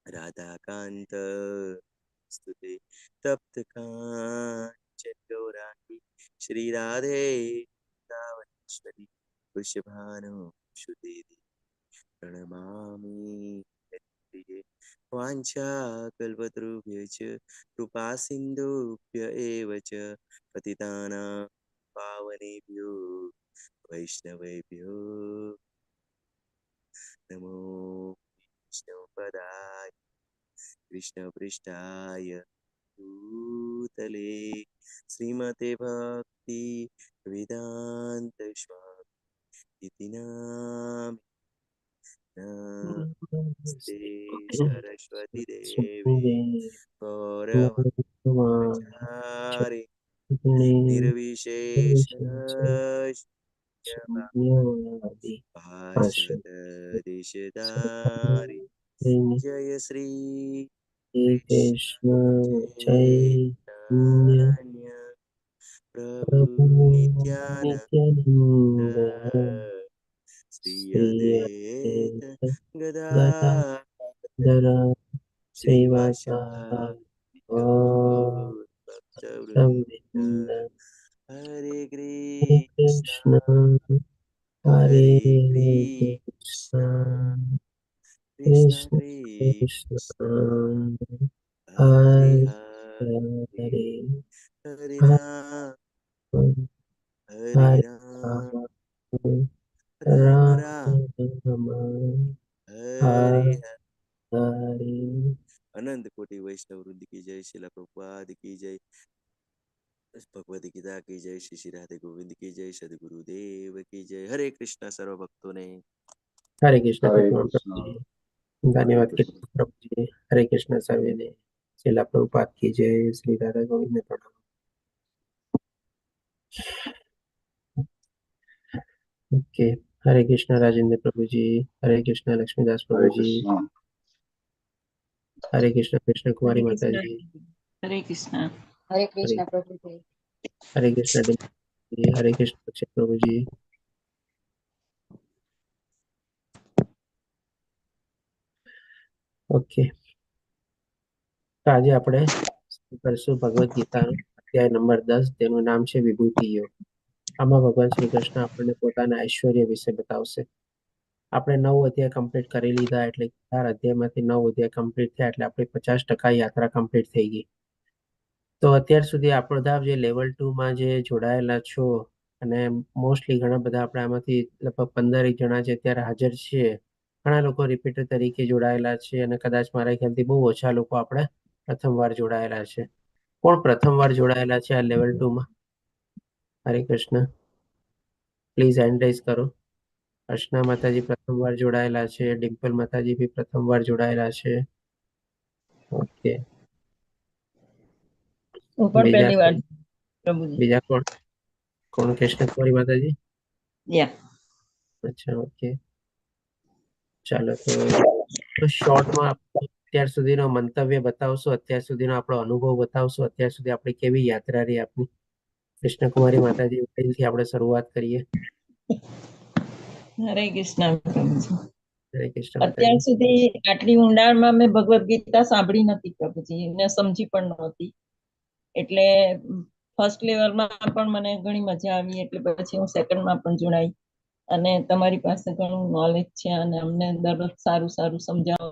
राधाकान्त स्तुते तप्त काञ्चन गौराङ्गी श्रीराधे वृन्दावनेश्वरी वृषभानुसुते प्रणमामि हरिप्रिये वाञ्छाकल्पतरुभ्यश्च कृपा सिन्धुभ्य एव च पतितानां पावनेभ्यो वैष्णवेभ्यो नमो विष्णुपदाय कृष्णपृष्ठाय भूतले श्रीमते भक्ति वेदान्त स्वामी इति नाम नमस्ते सरस्वती देवी गौरवाचार्य निर्विशेष भाषादेशधारी जय श्री कृष्ण चैतन्य प्रभु नित्यानंद श्री अद्वैत गदाधर श्रीवासादि गौर भक्तवृंद हरे कृष्ण हरे हरे कृष्ण कृष्ण कृष्ण कृष्ण कृष्ण हरे हरे हरे हरे हरे राम राम राम राम हरे हरे। हरे अनंत कोटि वैष्णव वृंद की जय, शिला प्रभुपाद की जय, भगवद गीता की जय, श्री श्री राधे गोविंद की जय, सदगुरुदेव की जय। हरे कृष्णा सर्व भक्तों ने। हरे कृष्ण हरे प्रभु कृष्ण जी हरे धन्यवाद कृष्ण कृष्ण प्रभु जी हरे कृष्ण सर्वे ने श्रीला प्रभुपाद की जय श्री राधा गोविंद ने प्रणाम ओके हरे कृष्ण राजेंद्र प्रभु जी हरे कृष्ण लक्ष्मीदास प्रभु हरे जी कृष्ण हरे कृष्ण कृष्ण हरे कुमारी माता कृष्णा जी हरे कृष्णा हरे हरे कृष्णा प्रभु जी। हरे कृष्ण जी हरे कृष्ण अक्षय प्रभु जी ओके તો આજે આપણે કરશું ભગવદ ગીતાનો અધ્યાય નંબર 10 તેનું નામ છે વિભૂતિ યોગ આમાં ભગવાન શ્રી કૃષ્ણ આપણને પોતાના ઐશ્વર્ય વિશે બતાવશે આપણે 9 અધ્યાય કમ્પ્લીટ કરી લીધા એટલે 4 અધ્યાયમાંથી 9 અધ્યાય કમ્પ્લીટ થયા એટલે આપણી 50% યાત્રા કમ્પ્લીટ થઈ ગઈ તો અત્યાર સુધી આપણે બધા જે લેવલ 2 માં જે જોડાયેલા છો અને મોસ્ટલી ઘણા બધા આપણે આમાંથી લગભગ 15 એક જણા જે અત્યારે હાજર છે ઘણા લોકો રિપીટર તરીકે જોડાયેલા છે અને કદાચ મારા ખ્યાલથી બહુ ઓછા લોકો આપણે પ્રથમવાર જોડાયેલા છે કોણ પ્રથમવાર જોડાયેલા છે આ લેવલ 2 માં હરે કૃષ્ણ પ્લીઝ હેન્ડ રાઇઝ કરો અર્ચના માતાજી પ્રથમવાર જોડાયેલા છે ડિમ્પલ માતાજી બી પ્રથમવાર જોડાયેલા છે ઓકે હું પણ બીજા પહેલી વાર પ્રભુજી બીજા કોણ કોણ કૃષ્ણ કુમારી માતાજી યા અચ્છા ઓકે ચાલો તો શોર્ટમાં અત્યાર સુધીનો મંતવ્ય બતાવશો અત્યાર સુધીનો આપણો અનુભવ બતાવશો અત્યાર સુધી આપણી કેવી યાત્રા રહી આપની કૃષ્ણકુમારી માતાજી વડીલથી આપણે શરૂઆત કરીએ હરે કૃષ્ણ પ્રભુજી હરે કૃષ્ણ અત્યાર માતાજી સુધી આટલી ઊંડાણમાં મેં ભગવદ ગીતા સાંભળી નથી પ્રભુજી ને સમજી પણ નહોતી એટલે ફર્સ્ટ લેવલમાં પણ મને ઘણી મજા આવી એટલે પછી હું સેકન્ડમાં પણ જોડાઈ અને તમારી પાસે ઘણું નોલેજ છે અને અમને દરરોજ સારું સારું સમજાવો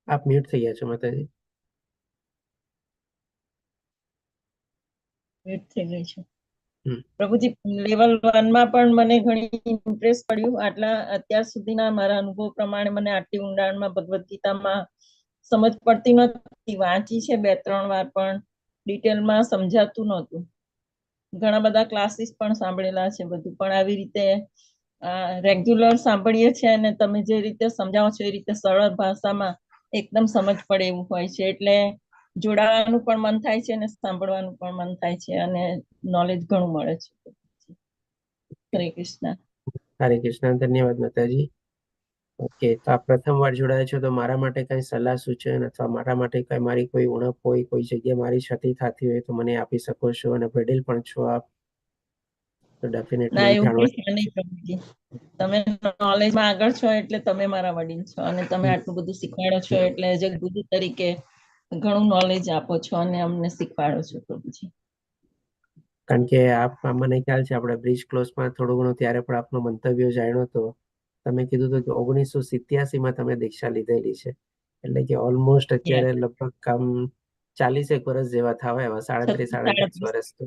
આપ મ્યુટ થઈ ગયા છો માતાજી વેટ થઈ ગઈ છે હમ પ્રભુજી લેવલ 1 માં પણ મને ઘણી ઇન્ટરેસ્ટ પડ્યું આટલા અત્યાર સુધીના મારા અનુભવ પ્રમાણે મને આટલી ઊંડાણમાં ભગવદ ગીતામાં સમજ પડતી નથી વાંચી છે 2-3 વાર પણ ડિટેલમાં સમજાતું નહોતું ઘણા બધા ક્લાસીસ પણ સાંભળેલા છે બધું પણ આવી રીતે રેગ્યુલર સાંભળીએ છીએ અને તમે જે રીતે સમજાવો છો એ રીતે સરળ ભાષામાં એકદમ સમજ પડે એવું હોય છે એટલે જોડાવાનું પણ મન થાય છે અને સાંભળવાનું પણ મન થાય છે અને નોલેજ ઘણું મળે છે હરે કૃષ્ણ હરે કૃષ્ણ ધન્યવાદ માતાજી ઓકે તો આપ પ્રથમવાર જોડાયા છો તો મારા માટે કઈ સલાહ સૂચન અથવા મારા માટે કઈ મારી કોઈ ઉણપ હોય કોઈ જગ્યાએ મારી ક્ષતિ થતી હોય તો મને આપી શકો છો અને વડીલ પણ છો આપ તો ડેફિનેટલી ના એ એવું જાણવા કઈ છે નહીં પ્રભુજી. તમે નોલેજમાં આગળ છો એટલે તમે મારા વડીલ છો અને તમે આટલું બધું શીખવાડો છો એટલે એઝ અ ગુરુ તરીકે ઘણું નોલેજ આપો છો અને અમને શીખવાડો છો પ્રભુજી. કારણ કે મને ખ્યાલ છે આપણે બ્રિજ ક્લોઝમાં થોડું ઘણું ત્યારે પણ આપનો મંતવ્ય જાણ્યો હતો. તમે કીધું હતું કે 1987 તમે દીક્ષા લીધેલી છે, એટલે કે ઓલમોસ્ટ અત્યારે લગભગ કામ 40 વર્ષ જેવા થવા એવા 37 વર્ષ તો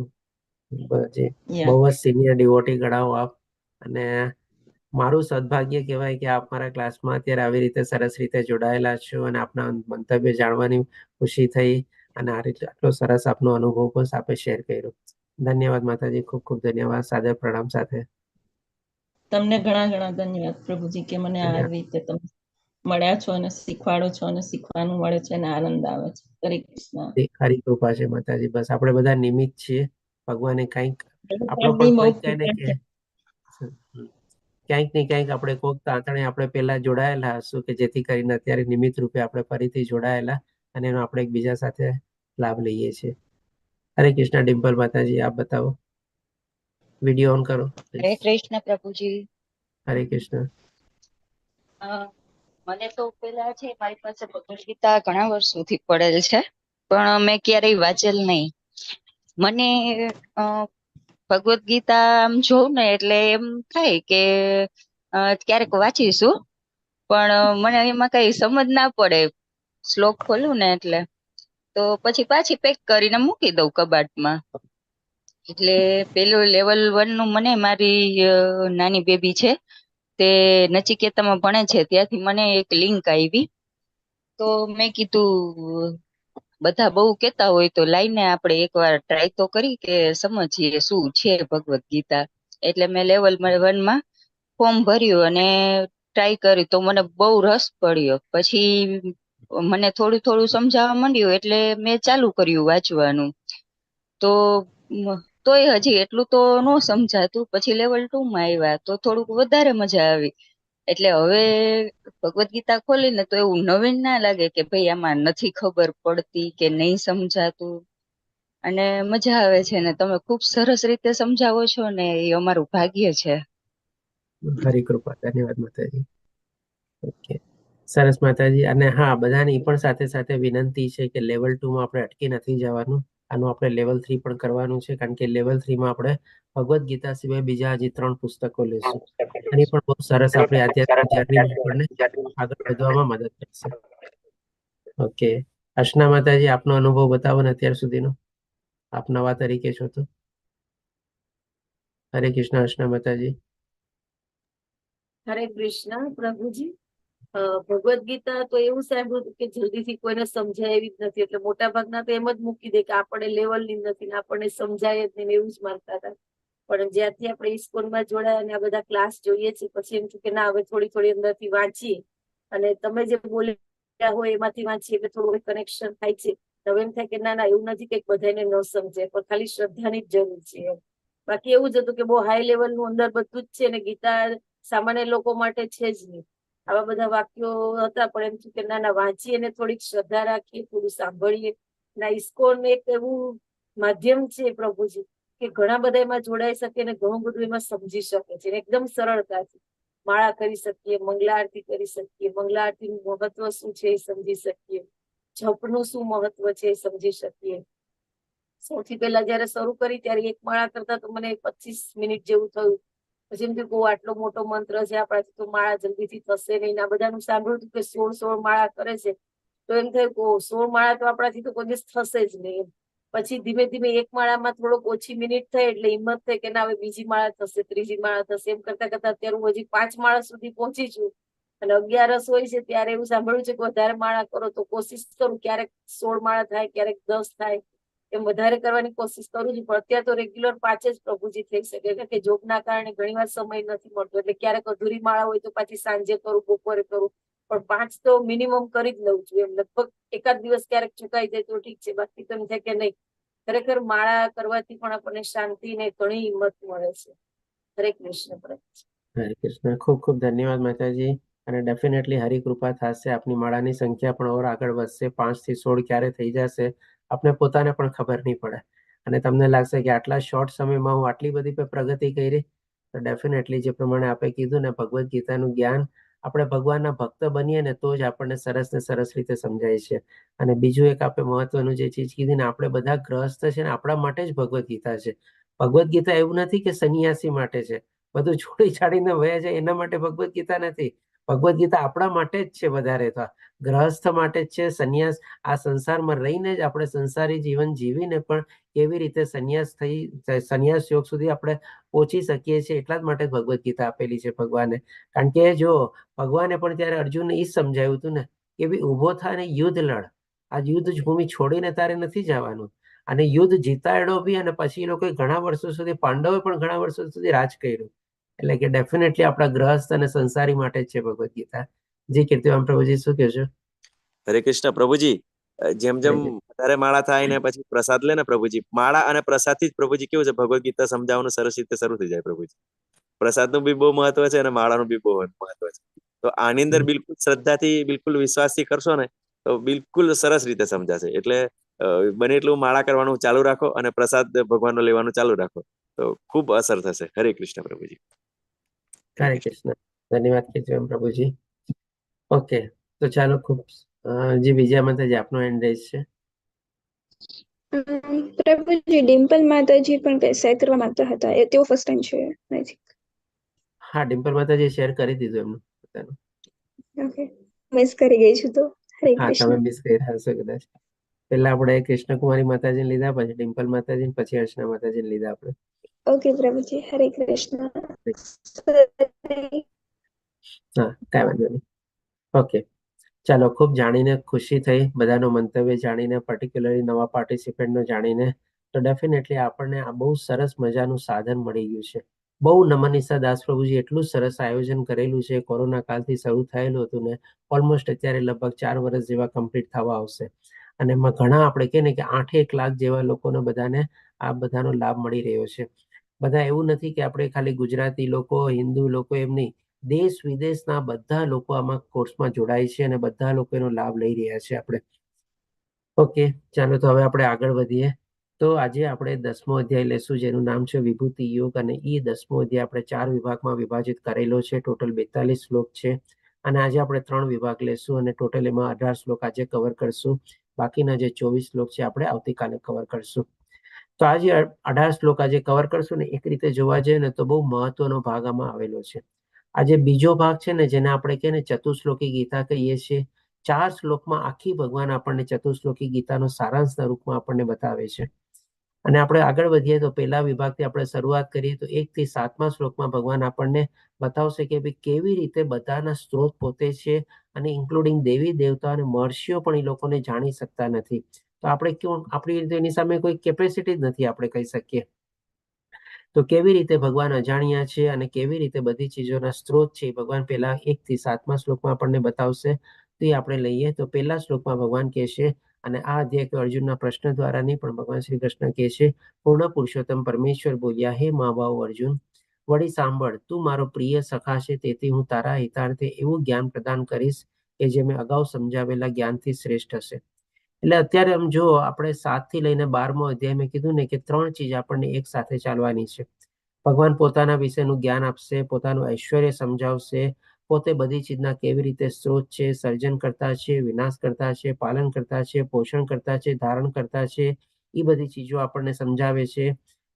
બહુ જ સિનિયર ડિવોટી ગણાવો આપ. અને મારું સદભાગ્ય કહેવાય કે આપ મારા ક્લાસમાં અત્યારે આવી રીતે સરસ રીતે જોડાયેલા છો અને આપના મંતવ્ય જાણવાની ખુશી થઈ અને આ રીતે આટલો સરસ આપનો અનુભવ પણ આપે શેર કર્યો. ધન્યવાદ માતાજી, ખૂબ ખૂબ ધન્યવાદ. સાદર પ્રણામ સાથે. તમને ઘણા ઘણા ધન્યવાદ પ્રભુજી કે મને આ રીતે તમે મળ્યા છો અને શીખવાડો છો અને શીખવાનું મળે છે અને આનંદ આવે છે. હરે કૃષ્ણ. ખરી કૃપા છે માતાજી. બસ આપણે બધા નિમિત્ત છીએ. ભગવાને કંઈક આપણો પણ કોઈક કહે ને કે ક્યાંક ને ક્યાંક આપણે કોઈક તાંતણે આપણે પહેલા જોડાયેલા હશું કે જેથી કરીને અત્યારે નિમિત્ત રૂપે આપણે ફરીથી જોડાયેલા અને એનો આપણે એકબીજા સાથે લાભ લઈએ છીએ. હરે કૃષ્ણ. ડિમ્પલ માતાજી, આપ બતાવો. વિડીયો ઓન કરો. હરે કૃષ્ણ પ્રભુજી. હરે કૃષ્ણ. મને તો પેલા છે મારી પાસે ભગવદ ગીતા ઘણા વર્ષોથી પડેલ છે, પણ મેં ક્યારેય વાંચેલ નહીં. મને ભગવદ ગીતા આમ જોઉં ને એટલે એમ થાય કે ક્યારેક વાંચીશું, પણ મને એમાં કઈ સમજ ના પડે. શ્લોક ખોલું ને એટલે તો પછી પાછી પેક કરીને મૂકી દઉં કબાટમાં. એટલે પેલું લેવલ 1 નું મને મારી નાની બેબી છે તે નચિકેતામાં ભણે છે ત્યાંથી મને એક લિંક આવી. તો મેં કીધું બધા બહુ કેતા હોય તો લાઈને આપણે એકવાર ટ્રાય તો કરી કે સમજીએ શું છે ભગવદ ગીતા. એટલે મેં લેવલ 1 માં ફોર્મ ભર્યું અને ટ્રાય કરી તો મને બહુ રસ પડ્યો. પછી મને થોડું થોડું સમજાવવા માંડ્યું એટલે મેં ચાલુ કર્યું વાંચવાનું. તો તોય હજી એટલું તો ન સમજાતું. પછી લેવલ 2 માં આવ્યા તો થોડુંક વધારે મજા આવી. એટલે હવે ભગવદ ગીતા ખોલીને તો એવું નવીન ના લાગે કે ભાઈ આમાં નથી ખબર પડતી કે નહીં સમજાતું, અને મજા આવે છે. ને તમે ખુબ સરસ રીતે સમજાવો છો ને એ અમારું ભાગ્ય છે. હરી કૃપા. ધન્યવાદ માતાજી. ઓકે, સરસ માતાજી. અને હા, બધાની પણ સાથે સાથે વિનંતી છે કે લેવલ 2 માં આપણે અટકી નથી જવાનું. આનું આપણે લેવલ 3 પણ કરવાનું છે, કારણ કે લેવલ 3 માં આપણે ભગવદ ગીતા સિવાય બીજા હજી 3 પુસ્તકો લેશું. એની પણ બહુ સરસ આપણી આધ્યાત્મિક જર્નીમાં આપણને આગળ વધવામાં મદદ કરશે. ઓકે, અર્ચના માતાજી, આપનો અનુભવ બતાવો ને અત્યાર સુધીનો. આપ નવા તરીકે છો તો. હરે કૃષ્ણ. અર્ચના માતાજી. હરે કૃષ્ણ પ્રભુજી. ભગવદ ગીતા તો એવું સાંભળ્યું કે જલ્દીથી કોઈને સમજાય એવી જ નથી, એટલે મોટા ભાગના તો એમ જ મૂકી દે કે આપણે લેવલની નથી ને આપણને સમજાય જ નહીં, એવું જ માનતા હતા. પણ જ્યારથી આપણે ઇસ્કોનમાં જોડાયા અને આ બધા ક્લાસ જોઈએ છે પછી એમ થયું કે ના, હવે થોડી થોડી અંદરથી વાંચીએ અને તમે જે બોલ્યા હોય એમાંથી વાંચીએ એટલે થોડું કનેક્શન થાય છે. હવે એમ થાય કે ના ના, એવું નથી કે બધાને ન સમજાય, પણ ખાલી શ્રદ્ધાની જ જરૂર છે એમ. બાકી એવું જ હતું કે બહુ હાઈ લેવલનું અંદર બધું જ છે ને ગીતા સામાન્ય લોકો માટે છે જ નહીં. આવા બધા વાક્યો હતા, પણ એમ થયું કે ના ના, વાંચીએ ને થોડીક શ્રદ્ધા રાખીએ, થોડું સાંભળીએ. ના, ઇસ્કોન એક એવું માધ્યમ છે પ્રભુજી કે ઘણા બધા એમાં જોડાઈ શકે ને ઘણું બધું એમાં સમજી શકે છે એકદમ સરળતાથી. માળા કરી શકીએ, મંગલા આરતી કરી શકીએ, મંગલા આરતીનું મહત્વ શું છે એ સમજી શકીએ, જપનું શું મહત્વ છે એ સમજી શકીએ. સૌથી પહેલા જયારે શરૂ કરી ત્યારે એક માળા કરતા તો મને 25 મિનિટ જેવું થયું. પછી એમ થયું આટલો મોટો મંત્ર છે આપણાથી તો માળા જલ્દીથી થશે નહીં. આ બધાનું સાંભળ્યું હતું કે 16 માળા કરે છે, તો એમ થયું કે 16 માળા તો આપણાથી તો કોઈ દિવસ થશે જ નહીં. પછી ધીમે ધીમે એક માળામાં થોડોક ઓછી મિનિટ થઈ એટલે હિંમત થઈ કે ના, હવે બીજી માળા થશે, ત્રીજી માળા થશે. એમ કરતા કરતા અત્યારે હું હજી 5 માળા સુધી પહોંચી છું. અને 11 હોય છે ત્યારે એવું સાંભળ્યું છે કે વધારે માળા કરો તો કોશિશ કરું, ક્યારેક 16 માળા થાય, ક્યારેક 10 થાય, એમ વધારે કરવાની કોશિશ કરું છું. પણ અત્યારે તો રેગ્યુલર 5 જ પ્રભુજી થઈ શકે કે જોબના કારણે ઘણી વાર સમય નથી મળતો, એટલે ક્યારેક અધૂરી માળા હોય તો પાછી સાંજે કરું, બપોરે કરું, પણ 5 તો મિનિમમ કરી જ લઉં છું. એમ લગભગ એકાદ દિવસ ક્યારેક ચુકાઈ જાય તો ઠીક છે, બાકી તો એમ થાય કે નહીં, ખરેખર માળા કરવાથી પણ આપણને શાંતિ ને ઘણી હિંમત મળે છે. હરે કૃષ્ણ પ્રભુ. હરે કૃષ્ણ. ખૂબ ખૂબ ધન્યવાદ માતાજી. અને ડેફિનેટલી હરી કૃપા થશે, આપની માળાની સંખ્યા પણ ઓર આગળ વધશે. 5 થી 16 ક્યારે થઈ જશે આપને પોતાને પણ ખબર નહીં પડે. અને તમને લાગશે કે આટલા શોર્ટ સમયમાં હું આટલી બધી પ્રગતિ કરી, તો ડેફિનેટલી જે પ્રમાણે આપણે કીધું ને, ભગવદ્ ગીતાનું જ્ઞાન આપણે ભગવાનના ભક્ત બનીએ ને તો જ આપણને સરસ ને સરસ રીતે સમજાય છે. અને બીજું એક આપણે મહત્વનું જે ચીજ કીધી ને, આપણે બધા ગ્રહસ્થ છે ને આપણા માટે જ ભગવદ્ ગીતા છે. ભગવદ્ ગીતા એવું નથી કે સંન્યાસી માટે છે, બધું છોડી છાડીને વયા જાય એના માટે ભગવદ્ ગીતા નથી. ભગવદ્ ગીતા આપણા માટે જ છે, વધારે તો ગ્રહસ્થ માટે જ છે. સંન્યાસ આ સંસારમાં રહીને જ આપણે સંસારી જીવન જીવીને પણ કેવી રીતે સંન્યાસ યોગ સુધી આપણે પહોંચી શકીએ છીએ, એટલા જ માટે ભગવદ્ ગીતા આપેલી છે ભગવાને. કારણ કે જો ભગવાને પણ ત્યારે અર્જુનને એ જ સમજાવ્યું હતું ને કે ભાઈ ઊભો થાય ને યુદ્ધ લડ. આ યુદ્ધ ભૂમિ છોડીને તારે નથી જવાનું. અને યુદ્ધ જીતાડ્યો બી, અને પછી એ લોકોએ ઘણા વર્ષો સુધી, પાંડવે પણ ઘણા વર્ષો સુધી રાજ કર્યું. એટલે કે ડેફિનેટલી આપણા ગ્રહસ્થ અને સંસારી માટે જ છે ભગવદ્ ગીતા. જી કીર્તિવાન પ્રભુજી, શું કહેશો? હરે કૃષ્ણ પ્રભુજી. જેમ જેમ વધારે માળા થાય ને પછી પ્રસાદ લે ને પ્રભુજી, માળા અને પ્રસાદ થી જ પ્રભુજી કેવું છે, ભગવદ્ ગીતા સમજાવવાનું સરસ રીતે શરૂ થઈ જાય પ્રભુજી. પ્રસાદનું બી બહુ મહત્વ છે અને માળાનું બી બહુ મહત્વ છે. તો આની અંદર બિલકુલ શ્રદ્ધાથી, બિલકુલ વિશ્વાસથી કરશો ને તો બિલકુલ સરસ રીતે સમજાશે. એટલે બને એટલું માળા કરવાનું ચાલુ રાખો અને પ્રસાદ ભગવાનનો લેવાનું ચાલુ રાખો, તો ખૂબ અસર થશે. હરે કૃષ્ણ પ્રભુજી. હરે કૃષ્ણ. ધન્યવાદ કીર્તિવાન પ્રભુજી. ઓકે, તો ચાલો ખૂબ જે બીજા માતાજી આપનો હેન્ડ રેઝ છે. પ્રભુજી, ડિમ્પલ માતાજી પણ શેર કરવા માંગતા હતા, તેઓ ફર્સ્ટ ટાઈમ છે આઈ થિંક. હા, ડિમ્પલ માતાજી શેર કરી દીધું એમનું પોતાનું. ઓકે, મિસ કરી ગઈ છું તો. હરે હા, તમે કૃષ્ણ. મિસ કર્યા હશો કદાચ. પેલા આપણે કૃષ્ણકુમારી માતાજીને લીધા, પછી ડિમ્પલ માતાજી, પછી અર્ચના માતાજીને લીધા આપણે. ઓકે પ્રભુજી, હરે કૃષ્ણ. હા, કાંઈ વાંધો નહીં. ઓકે, ચાલો. ખૂબ જાણીને ખુશી થઈ, બધાનો મંતવ્ય જાણીને, પર્ટિક્યુલરલી નવા પાર્ટિસિપન્ટનો જાણીને. તો ડેફિનેટલી આપણને આ બહુ સરસ મજાનું સાધન મળી ગયું છે. બહુ નમનીસા દાસ પ્રભુજી એટલું સરસ આયોજન કરેલું છે. કોરોના કાલથી શરૂ થયેલું હતું ને ઓલમોસ્ટ અત્યારે લગભગ 4 વર્ષ જેવા કમ્પ્લીટ થવા આવશે. અને એમાં ઘણા આપણે કહે ને કે 8-1 લાખ જેવા લોકોને બધાને આ બધાનો લાભ મળી રહ્યો છે. બધા એવું નથી કે આપણે ખાલી ગુજરાતી લોકો, હિન્દુ લોકો, એમ નહીં. દેશ વિદેશના બધા લોકો આમાં કોર્સમાં જોડાય છે અને બધા લોકો એનો લાભ લઈ રહ્યા છે આપણે. ઓકે, ચાલો તો હવે આપણે આગળ વધીએ. તો આજે આપણે 10મો અધ્યાય લેશું, જેનું નામ છે વિભૂતિ યોગ. અને એ 10મો અધ્યાય આપણે 4 વિભાગમાં વિભાજિત કરેલો છે. ટોટલ 42 શ્લોક છે. અને આજે આપણે 3 વિભાગ લેશું અને ટોટલ એમાં 18 શ્લોક આજે કવર કરશું. બાકીના જે 24 શ્લોક છે આપણે આવતીકાલે કવર કરશું. તો આજે 18 શ્લોક આજે કવર કરશું ને, એક રીતે જોવા જઈએ ને તો બહુ મહત્વનો ભાગ આમાં આવેલો છે. આજે બીજો ભાગ છે ને, જેને આપણે કહે ને ચતુશ્લોકી ગીતા કહીએ છીએ. 4 શ્લોકમાં આખી ભગવાન આપણને ચતુશ્લોકી ગીતાનો સારાંશના રૂપમાં આપણને બતાવે છે. અને આપણે આગળ વધીએ તો પહેલા વિભાગથી આપણે શરૂઆત કરીએ તો 1 થી 7મા શ્લોકમાં ભગવાન આપણને બતાવશે કે ભાઈ કેવી રીતે બધાના સ્ત્રોત પોતે છે, અને ઇન્ક્લુડિંગ દેવી દેવતા અને મહર્ષિઓ પણ એ લોકોને જાણી શકતા નથી. તો આપણે આપણી રીતે એની સામે કોઈ કેપેસિટી જ નથી, આપણે કહી શકીએ. તો કેવી રીતે ભગવાન અજાણ્યા છે અને કેવી રીતે બધી ચીજોના સ્ત્રોત છે, ભગવાન પહેલા 1 થી 7મા શ્લોકમાં આપણને બતાવશે. તો એ આપણે લઈએ તો પહેલા શ્લોકમાં ભગવાન કહે છે, અને આ અધ્યાય અર્જુનના પ્રશ્ન દ્વારા નહીં, પણ ભગવાન શ્રી કૃષ્ણ કહે છે, પૂર્ણ પુરુષોત્તમ પરમેશ્વર બોલ્યા, હે મહાભાવ અર્જુન, વળી સાંભળ, તું મારો પ્રિય સખા છે, તેથી હું તારા હિતાર્થે એવું જ્ઞાન પ્રદાન કરીશ કે જે મેં અગાઉ સમજાવેલા જ્ઞાનથી શ્રેષ્ઠ હશે. એટલે અત્યારે આમ જો આપણે 7 થી લઈને 12મો અધ્યાય મેં કીધું ને કે 3 ચીજ આપણને એક સાથે ચાલવાની છે. ભગવાન પોતાના વિશેનું જ્ઞાન આપશે, પોતાનું ઐશ્વર્ય સમજાવશે, પોતે બધી ચીજના કેવી રીતે સ્ત્રોત છે, સર્જન કરતા છે, વિનાશ કરતા છે, પાલન કરતા છે, પોષણ કરતા છે, ધારણ કરતા છે, એ બધી ચીજો આપણને સમજાવે છે.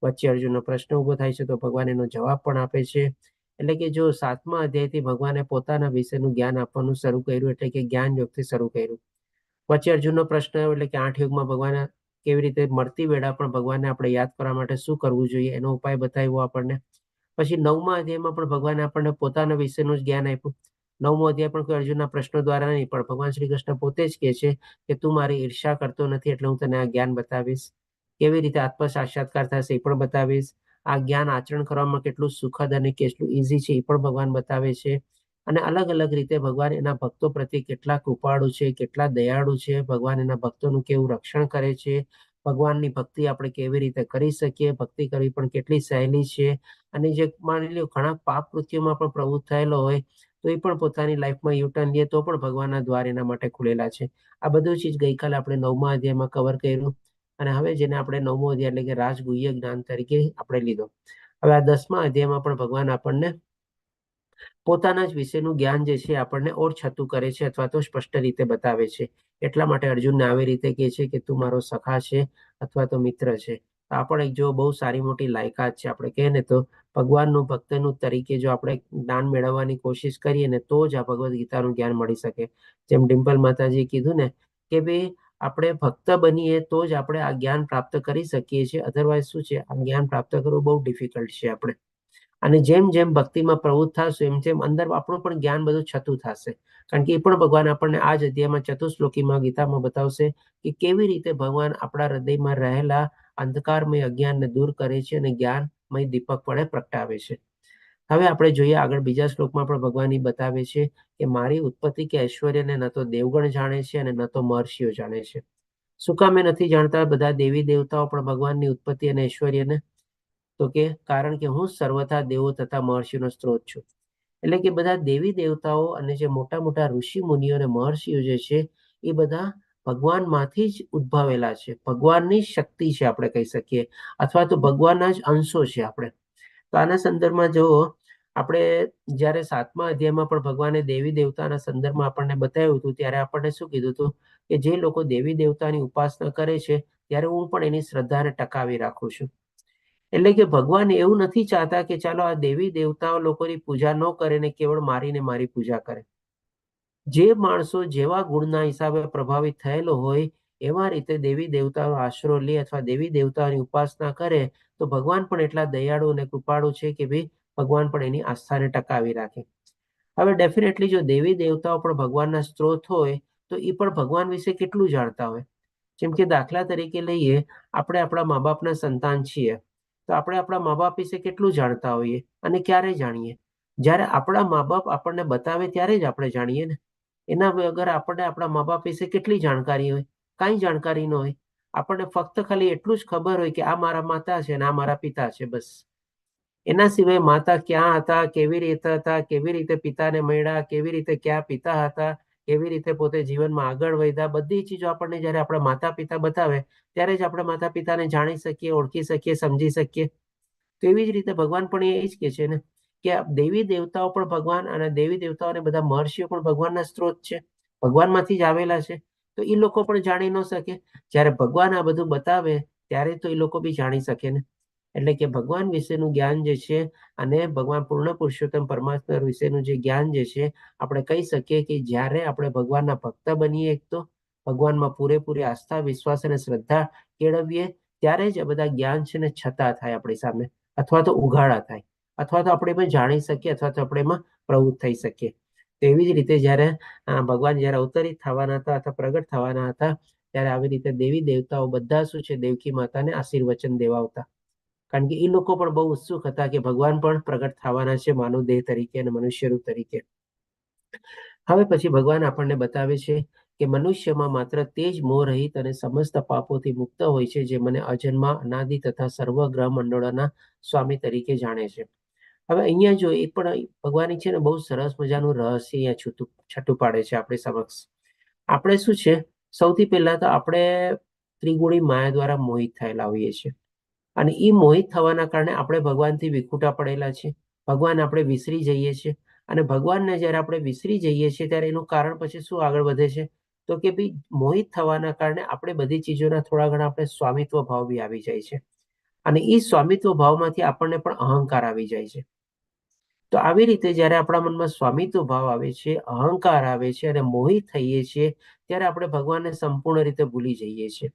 વચ્ચે અર્જુનનો પ્રશ્ન ઉભો થાય છે તો ભગવાન એનો જવાબ પણ આપે છે. એટલે કે જો 7મા અધ્યાયથી ભગવાને પોતાના વિશેનું જ્ઞાન આપવાનું શરૂ કર્યું, એટલે કે જ્ઞાન યોગથી શરૂ કર્યું. વચ્ચે અર્જુનનો પ્રશ્ન આવ્યો, એટલે કે 8 યુગમાં ભગવાન કેવી રીતે મળતી વેળા પણ ભગવાનને આપણે યાદ કરવા માટે શું કરવું જોઈએ, એનો ઉપાય બતાવ્યો આપણને. પછી 9મા અધ્યાયમાં પણ ભગવાને આપણને પોતાના વિશેનું જ જ્ઞાન આપ્યું. 9મો અધ્યાય પણ કોઈ અર્જુનના પ્રશ્નો દ્વારા નહીં, પણ ભગવાન શ્રી કૃષ્ણ પોતે જ કહે છે કે તું મારી ઈર્ષા કરતો નથી, એટલે હું તને આ જ્ઞાન બતાવીશ. કેવી રીતે આત્મ સાક્ષાત્કાર થશે એ પણ બતાવીશ. આ જ્ઞાન આચરણ કરવામાં કેટલું સુખદ અને કેટલું ઈઝી છે એ પણ ભગવાન બતાવે છે. અને અલગ અલગ રીતે ભગવાન એના ભક્તો પ્રત્યે કેટલા કૃપાળુ છે, કેટલા દયાળુ છે, ભગવાન એના ભક્તોનું કેવું રક્ષણ કરે છે, ભગવાનની ભક્તિ આપણે કેવી રીતે કરી શકીએ, ભક્તિ કરવી પણ કેટલી સહેલી છે. અને જે માની લો ઘણા પાપ કૃત્યોમાં પણ પ્રવૃત્ત થયેલો હોય તો એ પણ પોતાની લાઈફમાં યુટર્ન લે તો પણ ભગવાનના દ્વાર એના માટે ખુલેલા છે. આ બધું ચીજ ગઈકાલે આપણે 9મા અધ્યાયમાં કવર કર્યું. અને હવે જેને આપણે 9મો અધ્યાય એટલે કે રાજગુહ્ય જ્ઞાન તરીકે આપણે લીધો. હવે આ 10મા અધ્યાયમાં પણ ભગવાન આપણને પોતાના જ વિશેનું જ્ઞાન જે છે આપણને ઓર છતું કરે છે અથવા તો સ્પષ્ટ રીતે બતાવે છે. એટલા માટે અર્જુનને આવી રીતે કહે છે કે તું મારો સખા છે અથવા તો મિત્ર છે. આ પણ એક જો બહુ સારી મોટી લાયકાત છે. આપણે કહીએ ને તો ભગવાનનું ભક્તનું તરીકે જો આપણે જ્ઞાન મેળવવાની કોશિશ કરીએ ને તો જ આ ભગવદ્ ગીતાનું જ્ઞાન મળી શકે. જેમ ડિમ્પલ માતાજી કીધું ને કે ભાઈ આપણે ભક્ત બનીએ તો જ આપણે આ જ્ઞાન પ્રાપ્ત કરી શકીએ છીએ. અધરવાઇઝ શું છે, આ જ્ઞાન પ્રાપ્ત કરવું બહુ ડિફિકલ્ટ છે આપણે. અને જેમ જેમ ભક્તિમાં પ્રવૃત્ત થશું એમ જેમ અંદર આપણું પણ જ્ઞાન બધું છતું થશે. કારણ કે એ પણ ભગવાન આપણને આ જ અધ્યાયમાં ચતુશ્લોકીમાં ગીતામાં બતાવશે કે કેવી રીતે ભગવાન આપણા હૃદયમાં રહેલા અંધકારમય અજ્ઞાનને દૂર કરે છે અને જ્ઞાનમય દીપક વડે પ્રગટાવે છે. હવે આપણે જોઈએ આગળ બીજા શ્લોકમાં પણ ભગવાન એ બતાવે છે કે મારી ઉત્પત્તિ કે ઐશ્વર્યને ન તો દેવગણ જાણે છે અને ન તો મહર્ષિઓ જાણે છે. શું કામે નથી જાણતા બધા દેવી દેવતાઓ પણ ભગવાનની ઉત્પત્તિ અને ઐશ્વર્યને? તો કે કારણ કે હું સર્વથા દેવો તથા મહર્ષિનો સ્ત્રોત છું. એટલે કે બધા દેવી દેવતાઓ અને જે મોટા મોટા ઋષિ મુનિઓ અને મહર્ષિઓ જે છે એ બધા ભગવાનમાંથી જ ઉદ્ભવેલા છે. ભગવાનની શક્તિ છે આપણે કહી શકીએ, અથવા તો ભગવાનના જ અંશો છે આપણે. તો આના સંદર્ભમાં જો આપણે જ્યારે 7મા અધ્યાયમાં પણ ભગવાને દેવી દેવતાના સંદર્ભમાં આપણને બતાવ્યું હતું ત્યારે આપણને શું કીધું હતું કે જે લોકો દેવી દેવતાની ઉપાસના કરે છે ત્યારે હું પણ એની શ્રદ્ધાને ટકાવી રાખું છું. એટલે કે ભગવાન એવું નથી ચાહતા કે ચાલો આ દેવી દેવતાઓ લોકોની પૂજા ન કરે ને કેવળ મારીને મારી પૂજા કરે. જે માણસો જેવા ગુણના હિસાબે પ્રભાવિત થયેલો હોય એવા રીતે દેવી દેવતાનો આશરો લે અથવા દેવી દેવતાની ઉપાસના કરે તો ભગવાન પણ એટલા દયાળુ અને કૃપાળુ છે કે ભાઈ ભગવાન પણ એની આસ્થાને ટકાવી રાખે. હવે ડેફિનેટલી જો દેવી દેવતાઓ પણ ભગવાનના સ્ત્રોત હોય તો એ પણ ભગવાન વિશે કેટલું જાણતા હોય. જેમ કે દાખલા તરીકે લઈએ, આપણે આપણા મા બાપના સંતાન છીએ તો આપણે આપણા મા બાપ વિશે કેટલું જાણતા હોઈએ અને ક્યારે જાણીએ? જ્યારે આપણા મા બાપ આપણને બતાવે ત્યારે જ આપણે જાણીએ ને. એના વગર આપણને આપણા મા બાપ વિશે કેટલી જાણકારી હોય? કાંઈ જાણકારી ન હોય. આપણને ફક્ત ખાલી એટલું જ ખબર હોય કે આ મારા માતા છે અને આ મારા પિતા છે, બસ. એના સિવાય માતા ક્યાં હતા, કેવી રીતે હતા, કેવી રીતે પિતાને મળ્યા, કેવી રીતે ક્યાં પિતા હતા, કેવી રીતે પોતે જીવનમાં આગળ વધ્યા, બધી ચીજો આપણને જ્યારે આપણા માતા પિતા બતાવે ત્યારે જ આપણે માતા પિતાને જાણી શકીએ, ઓળખી શકીએ, સમજી શકીએ. તો એવી જ રીતે ભગવાન પણ એ જ કહે છે ને કે દેવી દેવતાઓ પણ ભગવાન અને દેવી દેવતાઓને બધા મહર્ષિઓ પણ ભગવાનના સ્ત્રોત છે, ભગવાનમાંથી જ આવેલા છે. તો એ લોકો પણ જાણી ન શકે. જ્યારે ભગવાન આ બધું બતાવે ત્યારે તો એ લોકો બી જાણી શકે ને. એટલે કે ભગવાન વિશેનું જ્ઞાન જે છે અને ભગવાન પૂર્ણ પુરુષોત્તમ પરમાત્મા વિશેનું જે જ્ઞાન જે છે આપણે કહી શકીએ કે જ્યારે આપણે ભગવાનના ભક્ત બનીએ, એક તો ભગવાનમાં પૂરેપૂરી આસ્થા, વિશ્વાસ અને શ્રદ્ધા કેળવીએ ત્યારે જ આ બધા જ્ઞાન છે ને છતાં થાય આપણી સામે, અથવા તો ઉઘાડા થાય, અથવા તો આપણે એમાં જાણી શકીએ, અથવા તો આપણે એમાં પ્રવૃત્ત થઈ શકીએ. તો એવી જ રીતે જ્યારે ભગવાન જ્યારે અવતરિત થવાના હતા અથવા પ્રગટ થવાના હતા ત્યારે આવી રીતે દેવી દેવતાઓ બધા શું છે દેવકી માતાને આશીર્વચન દેવા આવતા. કારણ કે એ લોકો પણ બહુ ઉત્સુક હતા કે ભગવાન પણ પ્રગટ થવાના છે માનવ દેહ તરીકે અને મનુષ્ય રૂપ તરીકે. હવે પછી ભગવાન આપણને બતાવે છે કે મનુષ્યમાં માત્ર તે જ મોહ રહિત અને સમસ્ત પાપોથી મુક્ત હોય છે જે મને અજન્મા, અનાદિ તથા સર્વ ગ્રહ મંડળોના સ્વામી તરીકે જાણે છે. હવે અહીંયા જો એ પણ ભગવાન છે ને બહુ સરસ મજાનું રહસ્ય અહીંયા છૂટું પાડે છે આપણી સમક્ષ. આપણે શું છે, સૌથી પહેલા તો આપણે ત્રિગુણી માયા દ્વારા મોહિત થયેલા હોઈએ છીએ અને એ મોહિત થવાના કારણે આપણે ભગવાનથી વિખૂટા પડેલા છીએ. ભગવાન આપણે વિસરી જઈએ છીએ અને ભગવાનને જ્યારે આપણે વિસરી જઈએ છીએ ત્યારે એનું કારણ પછી શું આગળ વધે છે તો કે ભાઈ મોહિત થવાના કારણે આપણે બધી ચીજોના થોડા ઘણા આપણે સ્વામિત્વ ભાવ બી આવી જાય છે અને એ સ્વામિત્વ ભાવમાંથી આપણને પણ અહંકાર આવી જાય છે. તો આવી રીતે જ્યારે આપણા મનમાં સ્વામિત્વ ભાવ આવે છે, અહંકાર આવે છે અને મોહિત થઈએ છીએ ત્યારે આપણે ભગવાનને સંપૂર્ણ રીતે ભૂલી જઈએ છીએ.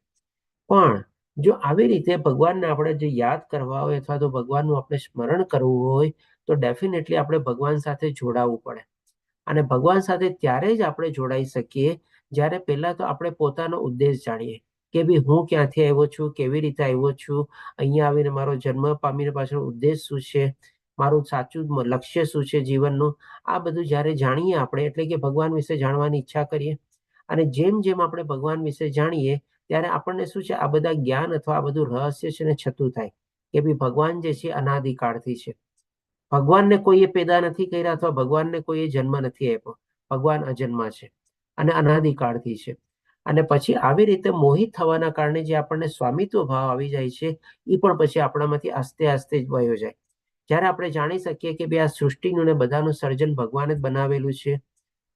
પણ જો આવી રીતે ભગવાનને આપણે જે યાદ કરવા હોય અથવા તો ભગવાનનું આપણે સ્મરણ કરવું હોય તો ડેફિનેટલી આપણે ભગવાન સાથે જોડાવવું પડે. અને ભગવાન સાથે ત્યારે જ આપણે જોડાઈ શકીએ જ્યારે પહેલા તો આપણે પોતાનો ઉદ્દેશ જાણીએ કે ભાઈ હું ક્યાંથી આવ્યો છું, કેવી રીતે આવ્યો છું, અહીંયા આવીને મારો જન્મ પામીને પાછળ ઉદ્દેશ શું છે, મારું સાચું લક્ષ્ય શું છે જીવનનું, આ બધું જ્યારે જાણીએ આપણે એટલે કે ભગવાન વિશે જાણવાની ઈચ્છા કરીએ. અને જેમ જેમ આપણે ભગવાન વિશે જાણીએ ત્યારે આપણને શું છે આ બધા જ્ઞાન અથવા આ બધું રહસ્ય છે ને છતું થાય કે ભાઈ ભગવાન જે છે અનાદિકાળથી છે. ભગવાનને કોઈએ પેદા નથી કર્યા અથવા ભગવાનને કોઈએ જન્મ નથી આપ્યો. ભગવાન અજન્મા છે અને અનાદિકાળથી છે. અને પછી આવી રીતે મોહિત થવાના કારણે જે આપણને સ્વામિત્વ ભાવ આવી જાય છે એ પણ પછી આપણામાંથી આસ્તે આસ્તે જ વયો જાય. જ્યારે આપણે જાણી શકીએ કે આ સૃષ્ટિનું ને બધાનું સર્જન ભગવાન જ બનાવેલું છે,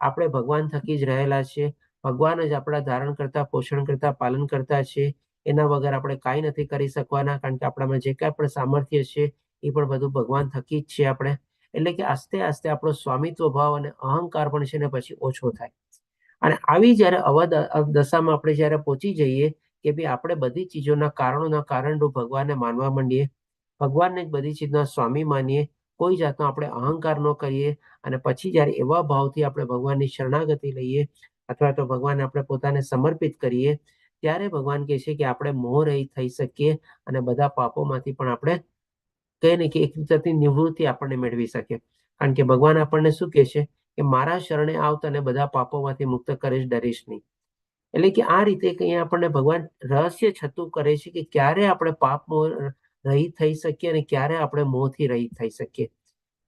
આપણે ભગવાન થકી જ રહેલા છે, ભગવાન જ આપણા ધારણ કરતા, પોષણ કરતા, પાલન કરતા છે. એના વગર આપણે કાંઈ નથી કરી શકવાના, કારણ કે આપણામાં જે કાંઈ પણ સામર્થ્ય છે એ પણ બધું ભગવાન થકી જ છે આપણે. એટલે કે આસ્તે આસ્તે આપણો સ્વામિત્વ ભાવ અને અહંકાર પણ છે ને પછી ઓછો થાય. અને આવી જ્યારે દશામાં આપણે જ્યારે પહોંચી જઈએ કે ભાઈ આપણે બધી ચીજોના કારણોના કારણરૂપ ભગવાનને માનવા માંડીએ, ભગવાનને જ બધી ચીજના સ્વામી માનીએ, કોઈ જાતનો આપણે અહંકાર ન કરીએ, અને પછી જ્યારે એવા ભાવથી આપણે ભગવાનની શરણાગતિ લઈએ અથવા તો ભગવાન આપણે પોતાને સમર્પિત કરીએ, ત્યારે ભગવાન કહે છે કે આપણે મોહ રહિત થઈ શકીએ અને બધા પાપોમાંથી પણ આપણે કહે ને કે એક રીતની નિવૃત્તિ આપણને મેળવી શકીએ. કારણ કે ભગવાન આપણને શું કહે છે કે મારા શરણે આવ તને બધા પાપોમાંથી મુક્ત કરીશ, ડરીશ નહીં. એટલે કે આ રીતે કંઈ આપણને ભગવાન રહસ્ય છતું કરે છે કે ક્યારે આપણે પાપ રહિત થઈ શકીએ અને ક્યારે આપણે મોહથી રહિત થઈ શકીએ.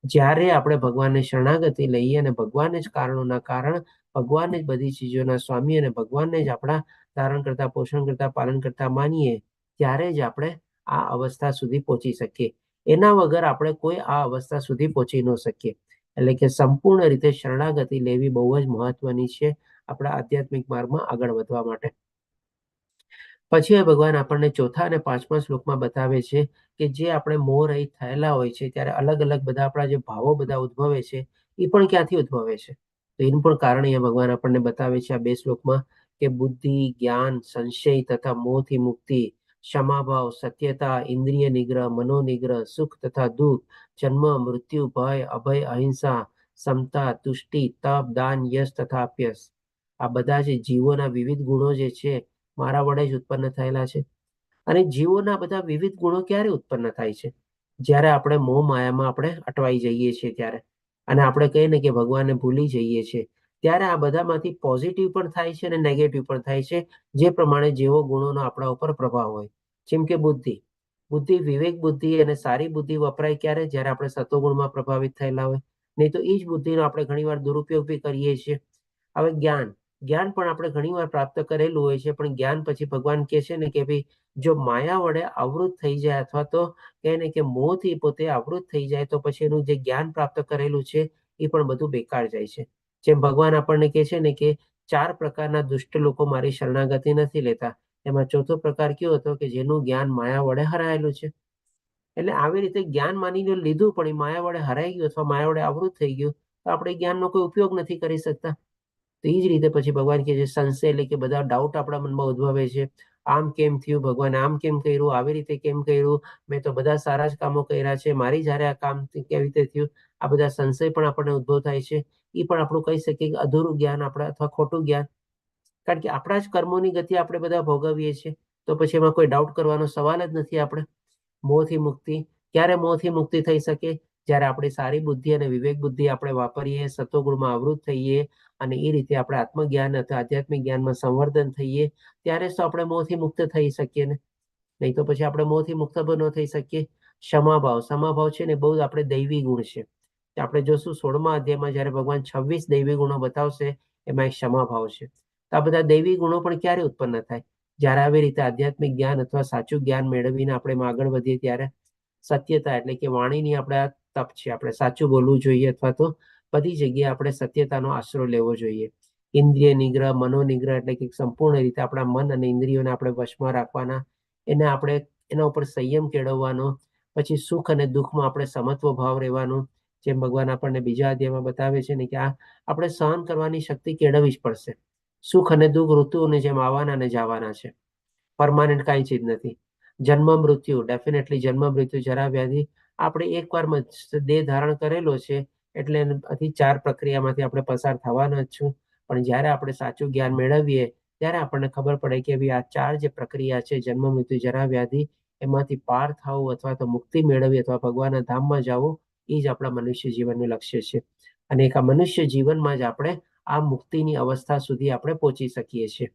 જ્યારે આપણે ભગવાનને શરણાગતિ લઈએ અને ભગવાનને જ કારણોના કારણ, ભગવાનને જ બધી ચીજોના સ્વામી અને ભગવાનને જ આપણા ધારણ કરતા, પોષણ કરતા, પાલન કરતા માનીએ, ત્યારે જ આપણે આ અવસ્થા સુધી પહોંચી શકીએ. એના વગર આપણે કોઈ આ અવસ્થા સુધી પહોંચી ન શકીએ. એટલે કે સંપૂર્ણ રીતે શરણાગતિ લેવી બહુ જ મહત્વની છે આપણા આધ્યાત્મિક માર્ગમાં આગળ વધવા માટે. પછી ભગવાન આપણને ચોથા અને પાંચમા શ્લોકમાં બતાવે છે કે જે આપણે મોહ રહિત થયેલા હોય છે ત્યારે અલગ અલગ બધા આપણા જે ભાવો બધા ઉદ્ભવે છે એ પણ ક્યાંથી ઉદ્ભવે છે. તો એનું પણ કારણ અહીંયા ભગવાન આપણને બતાવે છે આ 2 શ્લોકમાં કે બુદ્ધિ, જ્ઞાન, સંશય તથા મોહથી મુક્તિ, ક્ષમાભાવ, સત્યતા, ઇન્દ્રિય નિગ્રહ, મનોનિગ્રહ, સુખ તથા દુઃખ, જન્મ, મૃત્યુ, ભય, અભય, અહિંસા, સમતા, તુષ્ટિ, તપ, દાન, યશ તથા અપ્યસ. આ બધા જે જીવોના વિવિધ ગુણો જે છે મારા વડે જ ઉત્પન્ન થયેલા છે. અને જીવોના બધા વિવિધ ગુણો ક્યારે ઉત્પન્ન થાય છે? જ્યારે આપણે મોહ માયામાં આપણે અટવાઈ જઈએ છીએ ત્યારે, અને આપણે કહીએ ને કે ભગવાનને ભૂલી જઈએ છીએ, ત્યારે આ બધામાંથી પોઝિટિવ પણ થાય છે અને નેગેટિવ પણ થાય છે, જે પ્રમાણે જેવો ગુણોનો આપણા ઉપર પ્રભાવ હોય. જેમ કે બુદ્ધિ, વિવેક બુદ્ધિ અને સારી બુદ્ધિ વપરાય ક્યારે? જ્યારે આપણે સતોગુણમાં પ્રભાવિત થયેલા હોય. નહીં તો એ જ બુદ્ધિનો આપણે ઘણીવાર દુરુપયોગ બી કરીએ છીએ. હવે જ્ઞાન પણ આપણે ઘણીવાર પ્રાપ્ત કરેલું હોય છે, પણ જ્ઞાન પછી ભગવાન કહે છે ને કે ભાઈ જો માયા વડે આવૃત થઈ જાય અથવા તો કહે ને કે મોહથી પોતે આવૃત થઈ જાય તો પછી એનું જે જ્ઞાન પ્રાપ્ત કરેલું છે એ પણ બધું બેકાર જાય છે. જેમ ભગવાન આપણને કહે છે ને કે 4 પ્રકારના દુષ્ટ લોકો મારી શરણાગતિ નથી લેતા. એમાં ચોથો પ્રકાર કયો હતો કે જેનું જ્ઞાન માયા વડે હરાયેલું છે. એટલે આવી રીતે જ્ઞાન માનીને લીધું પણ એ માયા વડે હરાઈ ગયું અથવા માયા વડે આવૃત થઈ ગયું તો આપણે જ્ઞાનનો કોઈ ઉપયોગ નથી કરી શકતા. તો એ જ રીતે પછી ભગવાન કહે છે સંશય, એટલે કે બધા ડાઉટ આપણા મનમાં ઉદ્ભવે છે. આમ કેમ થયું? ભગવાન આમ કેમ કર્યું? આવી રીતે કેમ કર્યું? મેં તો બધા સારા જ કામો કર્યા છે, મારી જ્યારે આ કામ કેવી રીતે થયું? આ બધા સંશય પણ આપણને ઉદ્ભવ થાય છે. એ પણ આપણું કહી શકીએ કે અધૂરું જ્ઞાન આપણે અથવા ખોટું જ્ઞાન. કારણ કે આપણા જ કર્મોની ગતિ આપણે બધા ભોગવીએ છીએ, તો પછી એમાં કોઈ ડાઉટ કરવાનો સવાલ જ નથી. આપણે મોહથી મુક્તિ, ક્યારે મોહથી મુક્તિ થઈ શકે? જ્યારે આપણી સારી બુદ્ધિ અને વિવેક બુદ્ધિ આપણે વાપરીએ, સત્વગુણમાં આવૃત થઈએ અને એ રીતે આપણે આત્મજ્ઞાન અથવા આધ્યાત્મિક જ્ઞાનમાં સંવર્ધન થઈએ, ત્યારે તો આપણે મોહથી મુક્ત થઈ શકીએ ને. નહીં તો પછી આપણે મોહથી મુક્ત પણ ન થઈ શકીએ. સમાભાવ છે ને બહુ આપણે દૈવી ગુણ છે. આપણે જોશું 16મા અધ્યાયમાં જ્યારે ભગવાન 26 દૈવી ગુણો બતાવશે, એમાં એક ક્ષમાભાવ છે. તો આ બધા દૈવી ગુણો પણ ક્યારે ઉત્પન્ન થાય? જ્યારે આવી રીતે આધ્યાત્મિક જ્ઞાન અથવા સાચું જ્ઞાન મેળવીને આપણે આગળ વધીએ ત્યારે. સત્યતા એટલે કે વાણીની આપણે આ તપ છે, આપણે સાચું બોલવું જોઈએ અથવા તો બધી જગ્યાએ આપણે સત્યતાનો આશરો લેવો જોઈએ. ઇન્દ્રિય નિગ્રહ, મનોનિગ્રહ એટલે કે સંપૂર્ણ રીતે આપણા મન અને ઇન્દ્રિયોને આપણે વશમાં રાખવાના, એને આપણે એના ઉપર સંયમ કેળવવાનો. પછી સુખ અને દુઃખમાં આપણે સમત્વ ભાવ રહેવાનો. જેમ ભગવાન આપણને બીજા અધ્યાયમાં બતાવે છે ને કે આ આપણે સહન કરવાની શક્તિ કેળવવી જ પડશે. સુખ અને દુઃખ ઋતુઓને જેમ આવવાના અને જવાના છે, પરમાનન્ટ કાંઈ ચીજ નથી. જન્મ મૃત્યુ, ડેફિનેટલી જન્મ મૃત્યુ, જરા વ્યાધિ આપણે એકવાર દેહ ધારણ કરેલો છે એટલે એનાથી 4 પ્રક્રિયામાંથી આપણે પસાર થવાના જ છું. પણ જ્યારે આપણે સાચું જ્ઞાન મેળવીએ ત્યારે આપણને ખબર પડે કે આ 4 જે પ્રક્રિયા છે, જન્મ મૃત્યુ જરા વ્યાધિ, એમાંથી પાર થવું અથવા તો મુક્તિ મેળવવી અથવા ભગવાનના ધામમાં જવું, એ જ આપણા મનુષ્ય જીવનનું લક્ષ્ય છે. અને એક આ મનુષ્ય જીવનમાં જ આપણે આ મુક્તિની અવસ્થા સુધી આપણે પહોંચી શકીએ છીએ.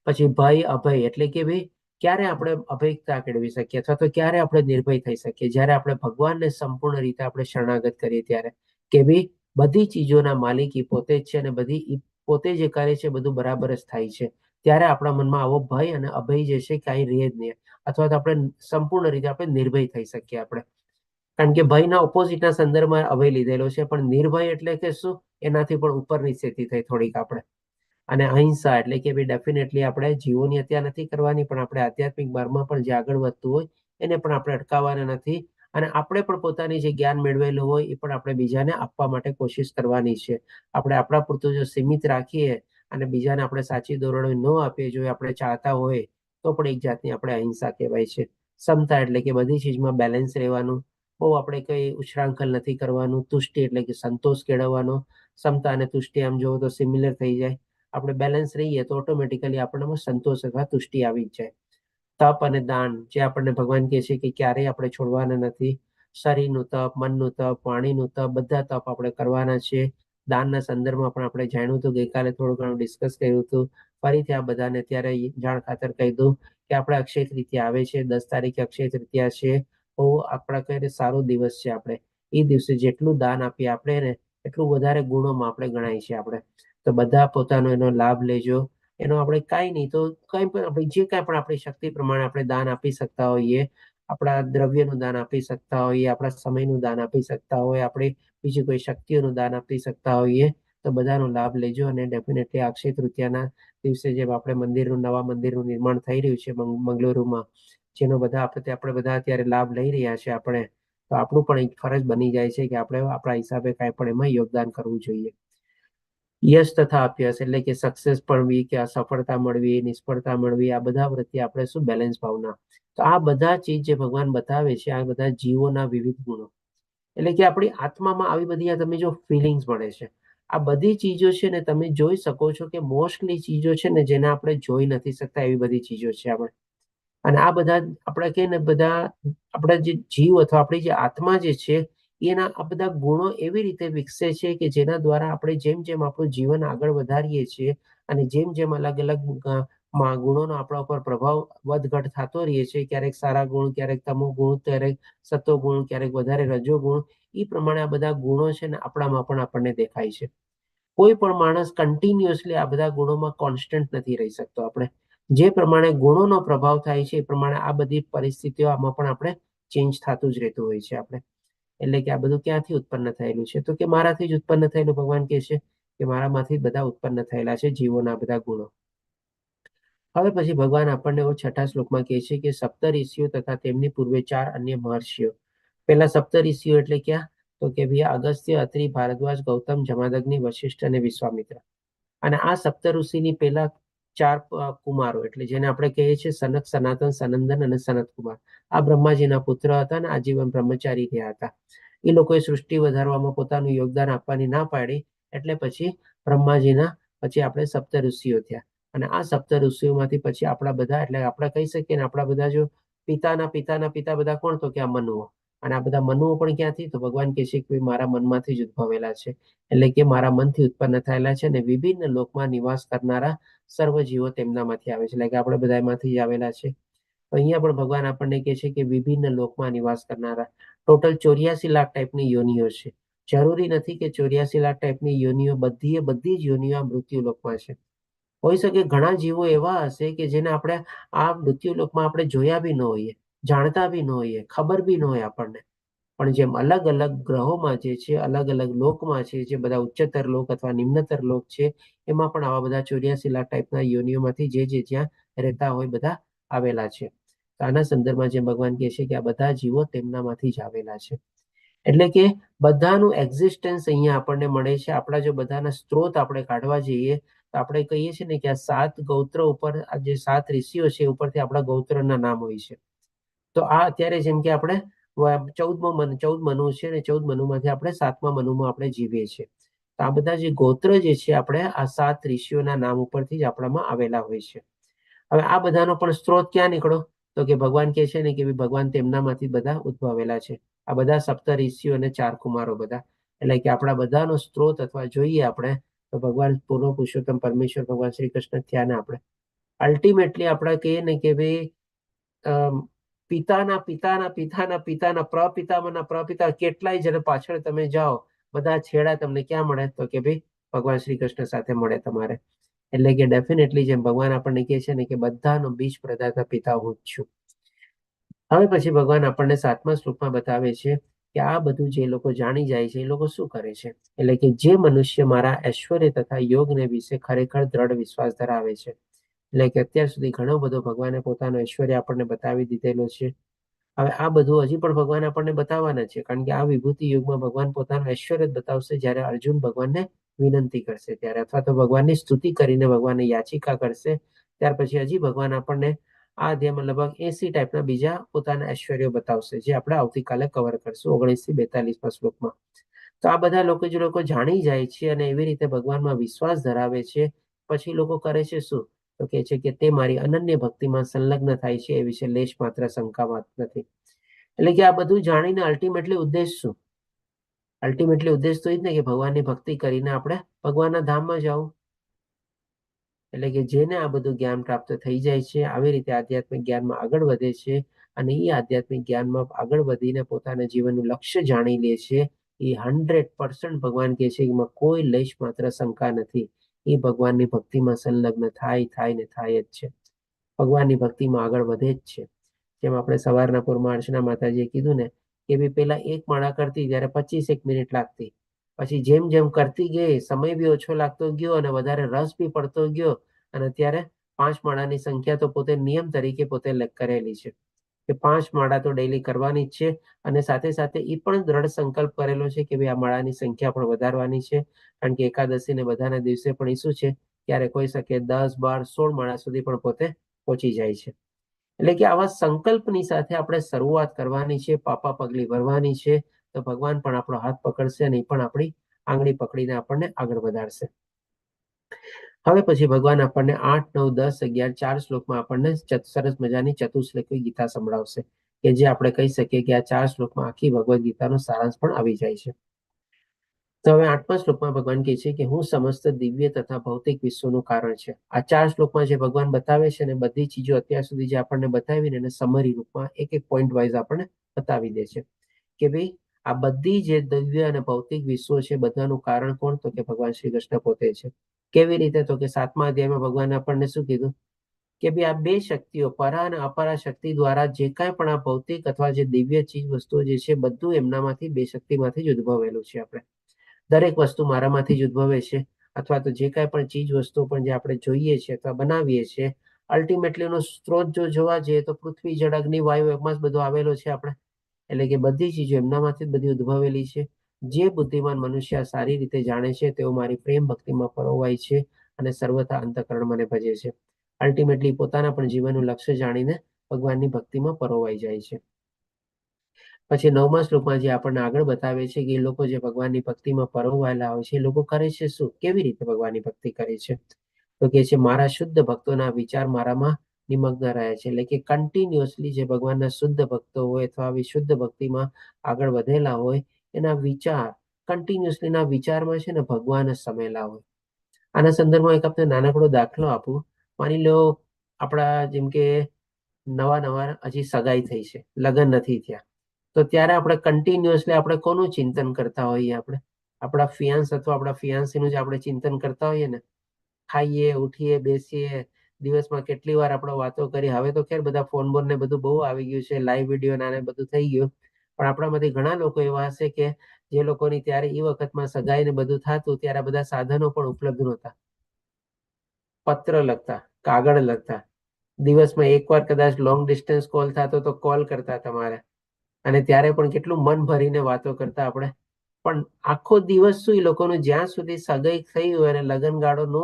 પછી ભય, અભય એટલે કે ભાઈ ક્યારે આપણે અભયતા કેળવી શકીએ અથવા તો ક્યારે આપણે નિર્ભય થઈ શકીએ? જ્યારે આપણે ભગવાનને સંપૂર્ણ રીતે આપણે શરણાગત કરીએ ત્યારે. કે ભાઈ બધી ચીજોના માલિક એ પોતે જ છે અને બધી પોતે જે કરે છે બધું બરાબર જ થાય છે, ત્યારે આપણા મનમાં આવો ભય અને અભય જે છે કાંઈ રહે જ નહીં, અથવા તો આપણે સંપૂર્ણ રીતે આપણે નિર્ભય થઈ શકીએ આપણે. કારણ કે ભયના ઓપોઝિટના સંદર્ભમાં અભય લીધેલો છે, પણ નિર્ભય એટલે કે શું, એનાથી પણ ઉપરની સ્થિતિ થઈ થોડીક આપણે. અને અહિંસા એટલે કે ભાઈ ડેફિનેટલી આપણે જીવોની હત્યા નથી કરવાની, પણ આપણે આધ્યાત્મિક માર્ગમાં પણ જે આગળ વધતું હોય એને પણ આપણે અટકાવવાના નથી, અને આપણે પણ પોતાની જે જ્ઞાન મેળવેલું હોય એ પણ આપણે બીજાને આપવા માટે કોશિશ કરવાની છે. આપણે આપણા પૂરતું જો સીમિત રાખીએ અને બીજાને આપણે સાચી દોરડો ન આપીએ, જો આપણે ચાહતા હોય તો પણ એક જાતની આપણે અહિંસા કહેવાય છે. સમતા એટલે કે બધી ચીજમાં બેલેન્સ રહેવાનું, બહુ આપણે કઈ ઉછરાંખલ નથી કરવાનું. તુષ્ટિ એટલે કે સંતોષ કેળવવાનો. સમતા અને તુષ્ટિ આમ જોવો તો સિમિલર થઈ જાય. આપણે બેલેન્સ રહીએ તો ઓટોમેટિકલી આપણને સંતોષ અથવા તુષ્ટિ આવી જ જાય. તપ અને દાન, જે આપણને ભગવાન કહે છે કે ક્યારેય આપણે છોડવાના નથી. શરીરનું તપ, મનનું તપ, વાણીનું તપ, બધા તપ આપણે કરવાના છે. દાનના સંદર્ભમાં પણ આપણે જાણ્યું હતું, ગઈકાલે થોડું ઘણું ડિસ્કસ કર્યું હતું. ફરીથી આ બધાને અત્યારે જાણ ખાતર કહી દઉં કે આપણે અક્ષય તૃતીયા આવે છે, 10 તારીખે અક્ષય તૃતીયા છે. બહુ આપણા કહીને સારો દિવસ છે. આપણે એ દિવસે જેટલું દાન આપીએ આપણે ને એટલું વધારે ગુણોમાં આપણે ગણાય છે આપણે. તો બધા પોતાનો એનો લાભ લેજો. એનો આપણે કાંઈ નહીં તો કંઈ પણ આપણે જે કાંઈ પણ આપણી શક્તિ પ્રમાણે આપણે દાન આપી શકતા હોઈએ, આપણા દ્રવ્યનું દાન આપી શકતા હોઈએ, આપણા સમયનું દાન આપી શકતા હોય, આપણે બીજી કોઈ શક્તિઓનું દાન આપી શકતા હોઈએ, તો બધાનો લાભ લેજો. અને ડેફિનેટલી અક્ષય તૃતીયાના દિવસે જેમ આપણે નવા મંદિરનું નિર્માણ થઈ રહ્યું છે મંગલુરુમાં, જેનો આપણે બધા અત્યારે લાભ લઈ રહ્યા છે આપણે, તો આપણું પણ એક ફરજ બની જાય છે કે આપણે આપણા હિસાબે કાંઈ પણ એમાં યોગદાન કરવું જોઈએ. યશ તથા અપયશ એટલે કે સક્સેસ મળવી કે સફળતા મળવી, નિષ્ફળતા મળવી, આ બધા પ્રત્યે આપણે શું બેલેન્સ ભાવના. તો આ બધા ચીજ જે ભગવાન બતાવે છે, આ બધા જીવોના વિવિધ ગુણો, એટલે કે આપણી આત્મામાં આવી બધી તમે જો ફિલિંગ્સ મળે છે, આ બધી ચીજો છે ને તમે જોઈ શકો છો કે મોસ્ટલી ચીજો છે ને જેને આપણે જોઈ નથી શકતા, એવી બધી ચીજો છે આપણે. અને આ બધા આપણે કહીએ ને, બધા આપણા જે જીવ અથવા આપણી જે આત્મા જે છે એના આ બધા ગુણો એવી રીતે વિકસે છે કે જેના દ્વારા આપણે જેમ જેમ આપણું જીવન આગળ વધારીએ છીએ અને જેમ જેમ અલગ અલગ ગુણોનો આપણા ઉપર પ્રભાવ વધઘટ થતો રહીએ છે, ક્યારેક સારા ગુણ, ક્યારેક તમો ગુણ, ક્યારેક સતો ગુણ, ક્યારેક વધારે રજો ગુણ, એ પ્રમાણે આ બધા ગુણો છે ને આપણામાં પણ આપણને દેખાય છે. કોઈ પણ માણસ કન્ટિન્યુઅસલી આ બધા ગુણોમાં કોન્સ્ટન્ટ નથી રહી શકતો. આપણે જે પ્રમાણે ગુણોનો પ્રભાવ થાય છે એ પ્રમાણે આ બધી પરિસ્થિતિઓ આમાં પણ આપણે ચેન્જ થતું જ રહેતું હોય છે આપણે. એટલે કે આ બધું ક્યાંથી ઉત્પન્ન થયેલું છે, તો કે મારાથી જ ઉત્પન્ન થયેલું. ભગવાન કહે છે કે મારામાંથી જ બધા ઉત્પન્ન થયેલા છે જીવોના બધા ગુણો. હવે પછી ભગવાન આપણને 6થા શ્લોકમાં કહે છે કે સપ્ત ઋષિઓ તથા તેમની પૂર્વે 4 અન્ય મહર્ષિઓ. પેલા સપ્ત ઋષિઓ એટલે ક્યાં, તો કે ભાઈ અગસ્ત્ય, અત્રિ, ભારદ્વાજ, ગૌતમ, જમાદગ્નિ, વશિષ્ઠ અને વિશ્વામિત્ર. અને આ સપ્ત ઋષિની પેલા 4 કુમારો એટલે જેને આપણે કહીએ છીએ સનક, સનાતન, સનંદન અને સનત કુમાર. આ બ્રહ્માજીના પુત્ર હતા અને આજીવન બ્રહ્મચારી રહ્યા હતા. એ લોકોએ સૃષ્ટિ વધારવામાં પોતાનું યોગદાન આપવાની ના પાડી, એટલે પછી બ્રહ્માજીના પછી આપણે સપ્ત ઋષિઓ થયા. અને આ સપ્ત ઋષિઓમાંથી પછી આપણા બધા, એટલે આપણે કહી શકીએ ને, આપણા બધા જો પિતાના પિતાના પિતા બધા કોણ, તો કે આ મનુઓ. અને આ બધા મનુઓ પણ ક્યાંથી, તો ભગવાન કહે છે કે મારા મનમાંથી જ ઉદ્ભવેલા છે, એટલે કે મારા મનથી ઉત્પન્ન થયેલા છે. અને વિભિન્ન લોકમાં નિવાસ કરનારા સર્વ જીવો તેમનામાંથી આવે છે, એટલે કે આપણે બધા એમાંથી જ આવેલા છે. અહીંયા પણ ભગવાન આપણને કહે છે કે વિભિન્ન લોકમાં નિવાસ કરનારા ટોટલ 84 લાખ ટાઈપની યોનિઓ છે. જરૂરી નથી કે 84 લાખ ટાઈપની યોનિઓ બધી જ યોનિઓ આ મૃત્યુ લોકમાં છે. હોઈ શકે ઘણા જીવો એવા હશે કે જેને આપણે આ મૃત્યુ લોકમાં આપણે જોયા બી ન હોઈએ, જાણતા બી ન હોઈએ, ખબર બી ન હોય આપણને. પણ જેમ અલગ અલગ ગ્રહોમાં જે છે, અલગ અલગ લોકમાં છે, જે બધા ઉચ્ચતર લોક અથવા નિમ્નતર લોક છે, એમાં પણ આવા બધા 84 લાખ ટાઈપના યોનિઓમાંથી જે જ્યાં રહેતા હોય બધા આવેલા છે. તો આના સંદર્ભમાં જે ભગવાન કહે છે કે આ બધા જીવો તેમનામાંથી જ આવેલા છે. એટલે કે બધાનું એક્ઝિસ્ટન્સ અહીંયા આપણને મળે છે. આપણા જો બધાના સ્ત્રોત આપણે કાઢવા જઈએ તો આપણે કહીએ છીએ ને કે આ 7 ગોત્ર ઉપર, આ જે 7 ઋષિઓ છે ઉપરથી આપણા ગોત્રના નામ હોય છે. તો આ અત્યારે જેમ કે આપણે 14 મનુ છે ને 14 મનુમાંથી આપણે 7મા મનુમાં આપણે જીવીએ છીએ. તો આ બધા જે ગોત્ર જે છે આપણે આ 7 ઋષિઓના નામ ઉપરથી જ આપણામાં આવેલા હોય છે. હવે આ બધાનો પણ સ્ત્રોત ક્યાં નીકળો, તો કે ભગવાન કહે છે ને કે ભગવાન તેમનામાંથી બધા ઉદ્ભવેલા છે. આ બધા સપ્ત ઋષિઓ અને 4 કુમારો બધા, એટલે કે આપણા બધાનો સ્ત્રોત અથવા જોઈએ આપણે તો ભગવાન પૂર્ણ પુરુષોત્તમ પરમેશ્વર ભગવાન શ્રી કૃષ્ણ થયા ને આપણે અલ્ટિમેટલી આપણે કહીએ ને કે ભાઈ પિતાના પિતાના પિતાના પિતાના પ્રપિતાના પ્રપિતા કેટલાય જણ પાછળ તમે જાઓ, બધા છેડા તમને ક્યાં મળે, તો કે ભાઈ ભગવાન શ્રી કૃષ્ણ સાથે મળે તમારે. એટલે કે ડેફિનેટલી જેમ ભગવાન આપણને કહે છે ને કે બધાનો બીજ પ્રદાતા પિતા હું જ છું. હવે પછી ભગવાન આપણને 7મા શ્લોકમાં બતાવે છે કે આ બધું જે લોકો જાણી જાય છે એ લોકો શું કરે છે. એટલે કે જે મનુષ્ય મારા ઐશ્વર્ય તથા યોગને વિશે ખરેખર દ્રઢ વિશ્વાસ ધરાવે છે. એટલે કે અત્યાર સુધી ઘણો બધો ભગવાને પોતાનો ઐશ્વર્ય આપણને બતાવી દીધેલો છે. હવે આ બધું હજી પણ ભગવાન આપણને બતાવવાના છે, કારણ કે આ વિભૂતિ યુગમાં ભગવાન પોતાનું ઐશ્વર્ય જ બતાવશે જ્યારે અર્જુન ભગવાનને વિનંતી કરશે ત્યારે, અથવા તો ભગવાનની સ્તુતિ કરીને ભગવાનને યાચિકા કરશે ત્યાર પછી હજી ભગવાન આપણને આ અધ્યાયમાં લગભગ 80 ટાઈપના બીજા પોતાના ઐશ્વર્યો બતાવશે, જે આપણે આવતીકાલે કવર કરશું 19 થી 42મા શ્લોકમાં. તો આ બધા લોકો જે લોકો જાણી જાય છે અને એવી રીતે ભગવાનમાં વિશ્વાસ ધરાવે છે, પછી લોકો કરે છે શું? તો કહે છે કે તે મારી અનન્ય ભક્તિમાં સંલગ્ન થાય છે એ વિશે લેશ માત્ર શંકામાં નથી. એટલે કે આ બધું જાણીને અલ્ટિમેટલી ઉદ્દેશ શું? અલ્ટિમેટલી ઉદ્દેશ તો એ જ ને કે ભગવાનની ભક્તિ કરીને આપણે ભગવાનના ધામમાં જવું. એટલે કે જેને આ બધું જ્ઞાન પ્રાપ્ત થઈ જાય છે, આવી રીતે આધ્યાત્મિક જ્ઞાનમાં આગળ વધે છે અને એ આધ્યાત્મિક જ્ઞાનમાં આગળ વધીને પોતાના જીવનનું લક્ષ્ય જાણી લે છે, એ 100% ભગવાન કહે છે એમાં કોઈ લેશ માત્ર શંકા નથી. એ ભગવાનની ભક્તિમાં સંલગ્ન થાય ને થાય જ છે. ભગવાનની ભક્તિમાં આગળ વધે જ છે. જેમ આપણે સવારના પૂરમાં અર્ચના માતાજીએ કીધું ને કે ભાઈ પેલા એક માળા કરતી ત્યારે 25 મિનિટ લાગતી, પછી જેમ જેમ કરતી ગઈ સમય બી ઓછો લાગતો ગયો અને વધારે રસ બી પડતો ગયો, અને અત્યારે 5 માળાની સંખ્યા તો પોતે નિયમ તરીકે પોતે કરેલી છે કે 5 માળા તો ડેઈલી કરવાની જ છે. અને સાથે સાથે એ પણ દ્રઢ સંકલ્પ કરેલો છે કે ભાઈ આ માળાની સંખ્યા પણ વધારવાની છે, કારણ કે એકાદશી ને બધાના દિવસે પણ એ શું છે ત્યારે કોઈ શકે 10, 12, 16 માળા સુધી પણ પોતે પહોંચી જાય છે. એટલે કે આવા સંકલ્પની સાથે આપણે શરૂઆત કરવાની છે, પાપા પગલી ભરવાની છે, તો ભગવાન પણ આપણો હાથ પકડશે અને એ પણ આપણી આંગળી પકડીને આપણને આગળ વધારશે. હવે પછી ભગવાન આપણને 8, 9, 10, 11, 4 શ્લોકમાં આપણને સરસ મજાની ચતુશ્લોકી ગીતા સંભળાવશે કે જે આપણે કહી શકીએ કે આ 4 શ્લોકમાં આખી ભગવદ ગીતાનો સારાંશ પણ આવી જાય છે. તો હવે 8મા શ્લોકમાં ભગવાન કહે છે કે હું સમસ્ત દિવ્ય તથા ભૌતિક વિશ્વનું કારણ છે. આ 4 શ્લોકમાં જે ભગવાન બતાવે છે ને બધી ચીજો અત્યાર સુધી જે આપણને બતાવીને એને સમરી રૂપમાં એક એક પોઈન્ટ વાઇઝ આપણને બતાવી દે છે કે ભાઈ આ બધી જે દિવ્ય અને ભૌતિક વિશ્વો છે બધાનું કારણ કોણ? તો કે ભગવાન શ્રી કૃષ્ણ પોતે છે. કેવી રીતે? તો કે 7મા અધ્યાયમાં ભગવાને આપણને શું કીધું કે ભાઈ આ બે શક્તિઓ પરા અને અપરા શક્તિ દ્વારા જે કાંઈ પણ આ ભૌતિક અથવા જે દિવ્ય ચીજ વસ્તુઓ જે છે બધું એમનામાંથી બે શક્તિમાંથી જ ઉદ્ભવેલું છે. આપણે દરેક વસ્તુ મારામાંથી જ ઉદ્ભવે છે, અથવા તો જે કાંઈ પણ ચીજ વસ્તુ પણ જે આપણે જોઈએ છીએ અથવા બનાવીએ છીએ અલ્ટિમેટલી એનો સ્ત્રોત જો જોવા જઈએ તો પૃથ્વી, જળ, અગ્નિ, વાયુ એમાં જ બધો આવેલો છે આપણે. એટલે કે બધી ચીજો એમનામાંથી જ બધી ઉદ્ભવેલી છે. જે બુદ્ધિમાન મનુષ્ય સારી રીતે જાણે છે તેઓ મારી પ્રેમ ભક્તિમાં પરોવાય છે અને સર્વથા અંતઃકરણ મને ભજે છે. અલ્ટિમેટલી પોતાના પણ જીવનનું લક્ષ્ય જાણીને ભગવાનની ભક્તિમાં પરોવાઈ જાય છે. પછી 9મા શ્લોકમાં જે આપણને આગળ બતાવે છે કે એ લોકો જે ભગવાનની ભક્તિમાં પરોવાયેલા હોય છે એ લોકો કરે છે શું? કેવી રીતે ભગવાનની ભક્તિ કરે છે? તો કે છે મારા શુદ્ધ ભક્તોના વિચાર મારામાં નિમગ્ન રહે છે. એટલે કે કન્ટિન્યુઅસલી જે ભગવાનના શુદ્ધ ભક્તો હોય અથવા આવી શુદ્ધ ભક્તિમાં આગળ વધેલા હોય એના વિચાર કન્ટિન્યુઅસલી ના વિચારમાં છે ને ભગવાન જ સમેલા હોય. આના સંદર્ભમાં એક આપણે નાનકડો દાખલો આપું. માની લો આપણા જેમ કે નવા હજી સગાઈ થઈ છે, લગ્ન નથી થયા, તો ત્યારે આપણે કન્ટિન્યુઅસલી આપણે કોનું ચિંતન કરતા હોઈએ? આપણે આપણા ફિયાન્સ અથવા આપણા ફિયાન્સીનું જ આપણે ચિંતન કરતા હોઈએ ને. ખાઈએ, ઉઠીએ, બેસીએ, દિવસમાં કેટલી વાર આપણે વાતો કરી. હવે તો ખેર બધા ફોન બોન ને બધું બહુ આવી ગયું છે, લાઈવ વિડીયો નાને બધું થઈ ગયું, પણ આપણામાંથી ઘણા લોકો એવા હશે કે જે લોકોની ત્યારે એ વખતમાં સગાઈ ને બધું થતું ત્યારે બધા સાધનો પણ ઉપલબ્ધ નહોતા. પત્ર લખતા, કાગળ લખતા, દિવસમાં એકવાર કદાચ લોંગ ડિસ્ટન્સ કોલ થતો તો કોલ કરતા તમારે, અને ત્યારે પણ કેટલું મન ભરીને વાતો કરતા આપણે. પણ આખો દિવસ શું એ લોકોનું જ્યાં સુધી સગાઈ થઈ હોય અને લગ્નગાળો નો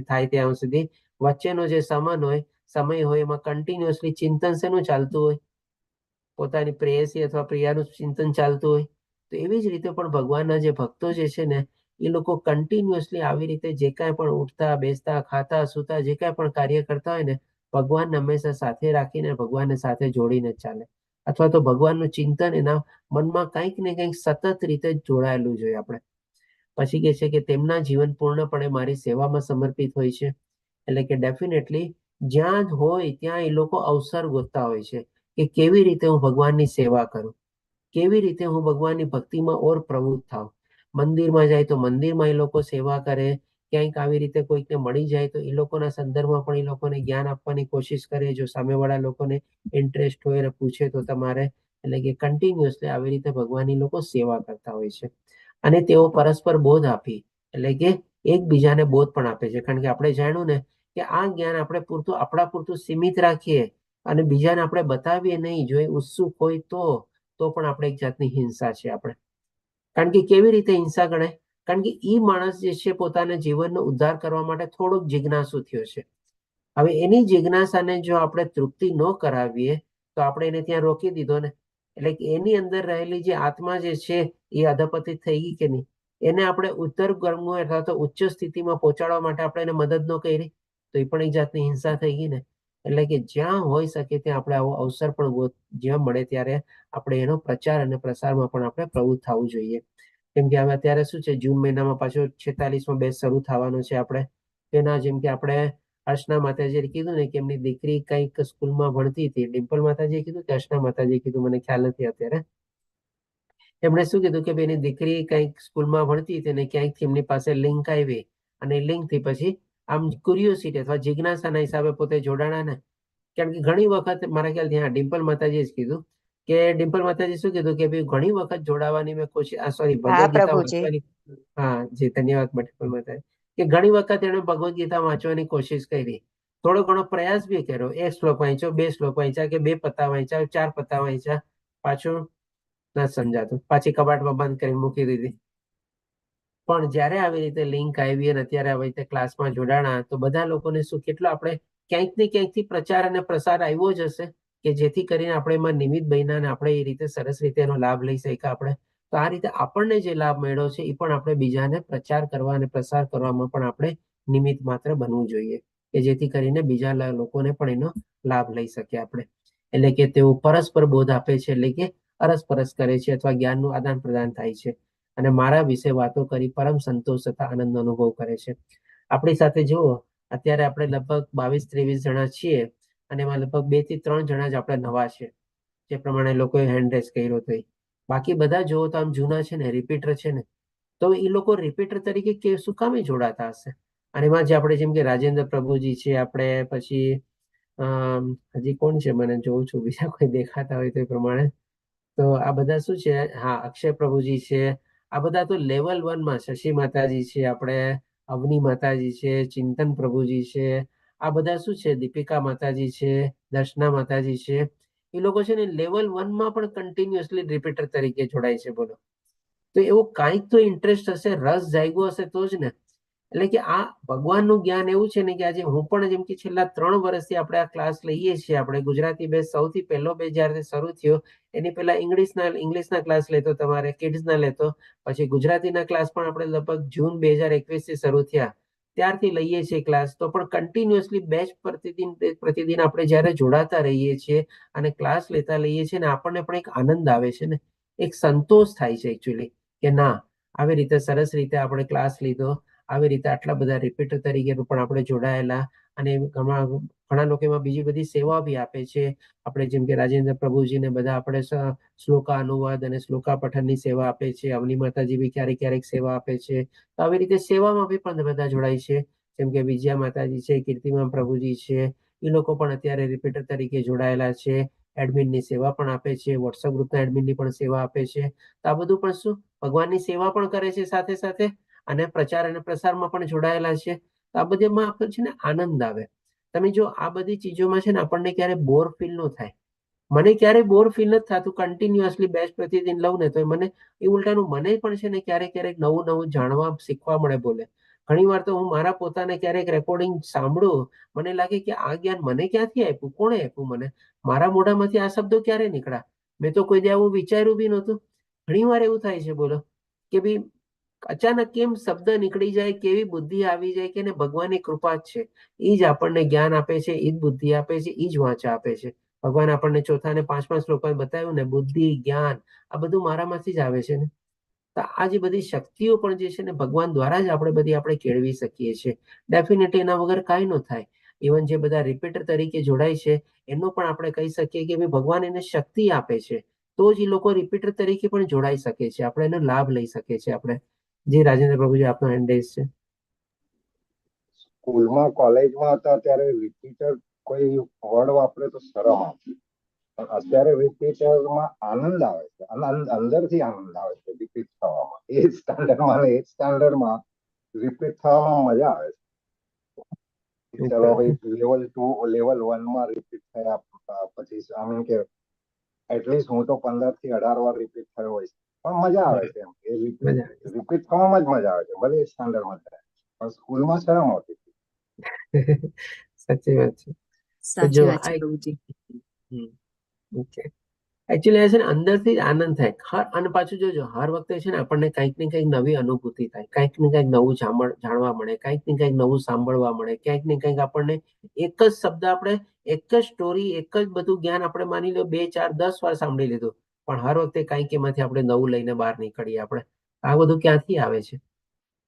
થાય ત્યાં સુધી વચ્ચેનો જે સમય હોય એમાં કન્ટિન્યુઅસલી ચિંતન શેનું ચાલતું હોય? પોતાની પ્રેયસી અથવા પ્રિયાનું ચિંતન ચાલતું હોય. તો એવી જ રીતે પણ ભગવાનના જે ભક્તો જે છે ને એ લોકો કન્ટિન્યુઅસલી આવી રીતે જે કાંઈ પણ ઉઠતા, બેસતા, ખાતા, સૂતા જે કાંઈ પણ કાર્ય કરતા હોય ને ભગવાનને હંમેશા સાથે રાખીને ભગવાનને સાથે જોડીને ચાલે, અથવા તો ભગવાનનું ચિંતન એના મનમાં કંઈક ને કંઈક સતત રીતે જોડાયેલું જોઈએ આપણે. પછી કહે છે કે તેમના જીવન પૂર્ણપણે મારી સેવામાં સમર્પિત હોય છે. એટલે કે ડેફિનેટલી જ્યાં જ હોય ત્યાં એ લોકો અવસર ગોતતા હોય છે કે કેવી રીતે હું ભગવાનની સેવા કરું, કેવી રીતે હું ભગવાનની ભક્તિમાં ઓર પ્રવૃત્ત થાઉં. મંદિરમાં જાય તો મંદિરમાં એ લોકો સેવા કરે, ક્યાંક આવી રીતે કોઈકને મળી જાય તો એ લોકોના સંદર્ભમાં પણ એ લોકોને જ્ઞાન આપવાની કોશિશ કરે. જો સામેવાળા લોકોને ઇન્ટરેસ્ટ હોય અને પૂછે તો તમારે, એટલે કે કન્ટિન્યુઅસલી આવી રીતે ભગવાનની લોકો સેવા કરતા હોય છે. અને તેઓ પરસ્પર બોધ આપી, એટલે કે એકબીજાને બોધ પણ આપે છે. કારણ કે આપણે જાણ્યું ને કે આ જ્ઞાન આપણે પૂરતું આપણા પૂરતું સીમિત રાખીએ અને બીજાને આપણે બતાવીએ નહીં, જો એ ઉત્સુક હોય તો પણ આપણે એક જાતની હિંસા છે આપણે. કારણ કે કેવી રીતે હિંસા ગણાય? કારણ કે ઈ માણસ જે છે પોતાના જીવનનો ઉદ્ધાર કરવા માટે થોડોક જિજ્ઞાસુ થયો છે. હવે એની જિજ્ઞાસાને જો આપણે તૃપ્તિ ન કરાવીએ તો આપણે એને ત્યાં રોકી દીધો ને. એટલે કે એની અંદર રહેલી જે આત્મા જે છે એ અધપતિત થઈ ગઈ કે નહીં, એને આપણે ઉત્તર કર્મો અથવા તો ઉચ્ચ સ્થિતિમાં પહોંચાડવા માટે આપણે એને મદદ ન કરી તો એ પણ એક જાતની હિંસા થઈ ગઈ ને. એટલે કે જ્યાં હોઈ શકે ત્યાં આપણે આવો અવસર પણ જ્યાં મળે ત્યારે આપણે એનો પ્રચાર અને પ્રસારમાં પણ આપણે પ્રવૃત્ત થવું જોઈએ. કેમ કે હવે અત્યારે શું છે, જૂન મહિનામાં પાછો 46મો બેચ શરૂ થવાનો છે. આપણે તેના જેમ કે આપણે અર્ચના માતાજીએ કીધું ને કે એમની દીકરી કંઈક સ્કૂલમાં ભણતી હતી. ડિમ્પલ માતાજીએ કીધું કે અર્ચના માતાજીએ કીધું, મને ખ્યાલ નથી અત્યારે. એમણે શું કીધું કે એની દીકરી કંઈક સ્કૂલમાં ભણતી હતી ને ક્યાંકથી એમની પાસે લિંક આવી અને લિંક થી પછી આમ ક્યુરિયોસિટી અથવા જિજ્ઞાસાના હિસાબે પોતે જોડાણા ને. કારણ કે ઘણી વખત મારા ખ્યાલથી હા ડિમ્પલ માતાજીએ જ કીધું કે ડિમ્પલ માતાજી શું કીધું કે ભાઈ ઘણી વખત જોડાવાની મેં કોશિશ, સોરી હા ભગવદ ગીતા પ્રભુજી. વાંચવાની, હા જી ધન્યવાદ ડિમ્પલ માતાજી, કે ઘણી વખત એણે ભગવદ ગીતા વાંચવાની કોશિશ કરી, થોડો ઘણો પ્રયાસ બી કર્યો. 1 શ્લોક વાંચ્યો, 2 શ્લોક વાંચ્યા કે 2 પત્તા વાંચ્યા, 4 પત્તા વાંચ્યા, પાછું ન સમજાતું, પાછી કબાટમાં બંધ કરીને મૂકી દીધી. પણ જ્યારે આવી રીતે લિંક આવી અને અત્યારે આવી રીતે ક્લાસમાં જોડાણા તો બધા લોકોને શું કેટલો આપણે ક્યાંક ને ક્યાંકથી પ્રચાર અને પ્રસાર આવ્યો જ હશે કે જેથી કરીને આપણે એમાં નિમિત્ત બન્યા અને આપણે એ રીતે સરસ રીતે એનો લાભ લઈ શક્યા આપણે. તો આ રીતે આપણને જે લાભ મળ્યો છે એ પણ આપણે બીજાને પ્રચાર કરવા અને પ્રસાર કરવામાં પણ આપણે નિમિત્ત માત્ર બનવું જોઈએ કે જેથી કરીને બીજા લોકોને પણ એનો લાભ લઈ શકીએ આપણે. એટલે કે તેઓ પરસ્પર બોધ આપે છે, એટલે કે અરસપરસ કરે છે અથવા જ્ઞાનનું આદાન પ્રદાન થાય છે અને મારા વિશે વાતો કરી પરમ સંતોષ તથા આનંદનો અનુભવ કરે છે. આપણી સાથે જુઓ અત્યારે આપણે લગભગ 22-23 જણા છીએ અને એમાં લગભગ 2 થી 3 જણા જ આપણે નવા છે, જે પ્રમાણે લોકોએ હેન્ડ રેઝ કર્યો હતો. બાકી બધા જુઓ તો આમ જૂના છે ને, રિપીટર છે ને. તો એ લોકો રિપીટર તરીકે શું કામે જોડાતા હશે? અને એમાં જે આપણે જેમ કે રાજેન્દ્ર પ્રભુજી છે, આપણે પછી હજી કોણ છે, મને જોઉં છું બીજા કોઈ દેખાતા હોય તો એ પ્રમાણે. તો આ બધા શું છે, હા અક્ષય પ્રભુજી છે. આ બધા તો લેવલ 1માં શશી માતાજી છે, આપણે અવની માતાજી છે, ચિંતન પ્રભુજી છે. આ બધા શું છે, દીપિકા માતાજી છે, દર્શના માતાજી છે. એ લોકો છે ને લેવલ 1માં પણ કન્ટિન્યુઅસલી રિપીટર તરીકે જોડાય છે. બોલો, તો એવો કાંઈક તો ઇન્ટરેસ્ટ હશે, રસ જાગ્યો હશે તો જ ને. એટલે કે આ ભગવાનનું જ્ઞાન એવું છે ને કે આજે હું પણ જેમ કે છેલ્લા 3 વર્ષથી આપણે આ ક્લાસ લઈએ છીએ. આપણે ગુજરાતી બેચ સૌથી પહેલો બેચ જ્યારે શરૂ થયો એની પહેલા ઇંગ્લિશના ક્લાસ લેતો, તમારે કિડ્સના લેતો, પછી ગુજરાતીના ક્લાસ પણ આપણે લગભગ જૂન 2021 થી શરૂ થયા ત્યારથી લઈએ છીએ ક્લાસ. તો પણ કન્ટિન્યુઅસલી બેચ પ્રતિદિન આપણે જ્યારે જોડાતા રહીએ છીએ અને ક્લાસ લેતા લઈએ છીએ ને આપણને પણ એક આનંદ આવે છે ને, એક સંતોષ થાય છે એકચ્યુઅલી કે ના આવી રીતે સરસ રીતે આપણે ક્લાસ લીધો, આવી રીતે આટલા બધા રિપીટર તરીકે પણ આપણે જોડાયેલા અને ઘણા લોકો એમાં બીજી બધી સેવા બી આપે છે. આપણે જેમ કે રાજેન્દ્ર પ્રભુજીને બધા આપણે શ્લોકા અનુવાદ અને શ્લોકા પઠનની સેવા આપે છે. અવની માતાજી બી ક્યારેક ક્યારેક સેવા આપે છે. તો આવી રીતે સેવામાં બી પણ બધા જોડાય છે. જેમ કે વિજયા માતાજી છે, કીર્તિમાન પ્રભુજી છે, એ લોકો પણ અત્યારે રિપીટર તરીકે જોડાયેલા છે. એડમિનની સેવા પણ આપે છે, વોટ્સઅપ ગ્રુપના એડમિનની પણ સેવા આપે છે. તો આ બધું પણ શું ભગવાનની સેવા પણ કરે છે સાથે સાથે અને પ્રચાર અને પ્રસારમાં પણ જોડાયેલા છે. તો આ બધીમાં આપણે છે ને આનંદ આવે. તમે જો આ બધી ચીજોમાં છે ને આપણને ક્યારે બોર ફીલ ન થાય. મને ક્યારે બોર ફીલ નથી થતું. કન્ટિન્યુઅસલી બેચ પ્રતિદિન લઉં ને તો મને એ ઉલટાનું મને પણ છે ને ક્યારેક ક્યારેક નવું જાણવા શીખવા મળે. બોલે ઘણી વાર તો હું મારા પોતાને ક્યારેક રેકોર્ડિંગ સાંભળું, મને લાગે કે આ જ્ઞાન મને ક્યાંથી આપ્યું, કોણે આપ્યું મને, મારા મોઢામાંથી આ શબ્દો ક્યારે નીકળ્યા, મેં તો કોઈ દે આવું વિચાર્યું બી નહોતું. ઘણી વાર એવું થાય છે બોલો કે ભાઈ અચાનક કેમ શબ્દ નીકળી જાય, કેવી બુદ્ધિ આવી જાય કે ભગવાનની કૃપા જ છે. એ જ આપણને જ્ઞાન આપે છે, એ જ બુદ્ધિ આપે છે, એ જ વાંચા આપે છે. ભગવાન આપણને 4થા અને 5મા શ્લોકમાં બતાવ્યું ને બુદ્ધિ જ્ઞાન આ બધું મારામાંથી જ આવે છે ને. તો આ જે બધી શક્તિઓ પણ જે છે ને ભગવાન દ્વારા જ આપણે કેળવી શકીએ છીએ. ડેફિનેટલી એના વગર કાંઈ ન થાય. ઇવન જે બધા રિપીટર તરીકે જોડાય છે એનો પણ આપણે કહી શકીએ કે ભગવાન એને શક્તિ આપે છે તો જ એ લોકો રિપીટર તરીકે પણ જોડાઈ શકે છે, આપણે એનો લાભ લઈ શકીએ છીએ આપણે. જી રાજેન્દ્ર પ્રભુજી, આપનો હેન્ડ રેઝ છે. સ્કૂલમાં કોલેજમાં હતા ત્યારે રિપીટર કોઈ વર્ડ વાપરે તો શરમ આવતી, પણ અત્યારે રિપીટરમાં આનંદ આવે છે, અંદરથી આનંદ આવે છે રિપીટ થવામાં. એ સ્ટાન્ડર્ડમાં ને એ સ્ટાન્ડર્ડમાં રિપીટ થવામાં મજા આવે છે. ચલો ભાઈ લેવલ 2 લેવલ 1 માં રિપીટ થયા પછી આમ કે એટલીસ્ટ હું તો 15 થી 18 વાર રિપીટ થયો હોય છે, પણ મજા આવે છે. એમ એ રિપીટ થવામાં જ મજા આવે છે, ભલે એ સ્ટાન્ડર્ડમાં થાય, પણ સ્કૂલમાં શરમ આવતી. સાચી વાત છે. સાચી વાત છે પ્રભુજી. એકચ્યુઅલી છે ને અંદરથી જ આનંદ થાય. અને પાછું જોજો, હર વખતે છે ને આપણને કંઈક ને કંઈક નવી અનુભૂતિ થાય, કંઈક ને કંઈક નવું જાણવા મળે, કંઈક ને કંઈક નવું સાંભળવા મળે, ક્યાંક ને કંઈક આપણને એક જ શબ્દ, આપણે એક જ સ્ટોરી, એક જ બધું જ્ઞાન આપણે માની લો 2, 4, 10 વાર સાંભળી લીધું, પણ હર વખતે કંઈક એમાંથી આપણે નવું લઈને બહાર નીકળીએ. આપણે આ બધું ક્યાંથી આવે છે?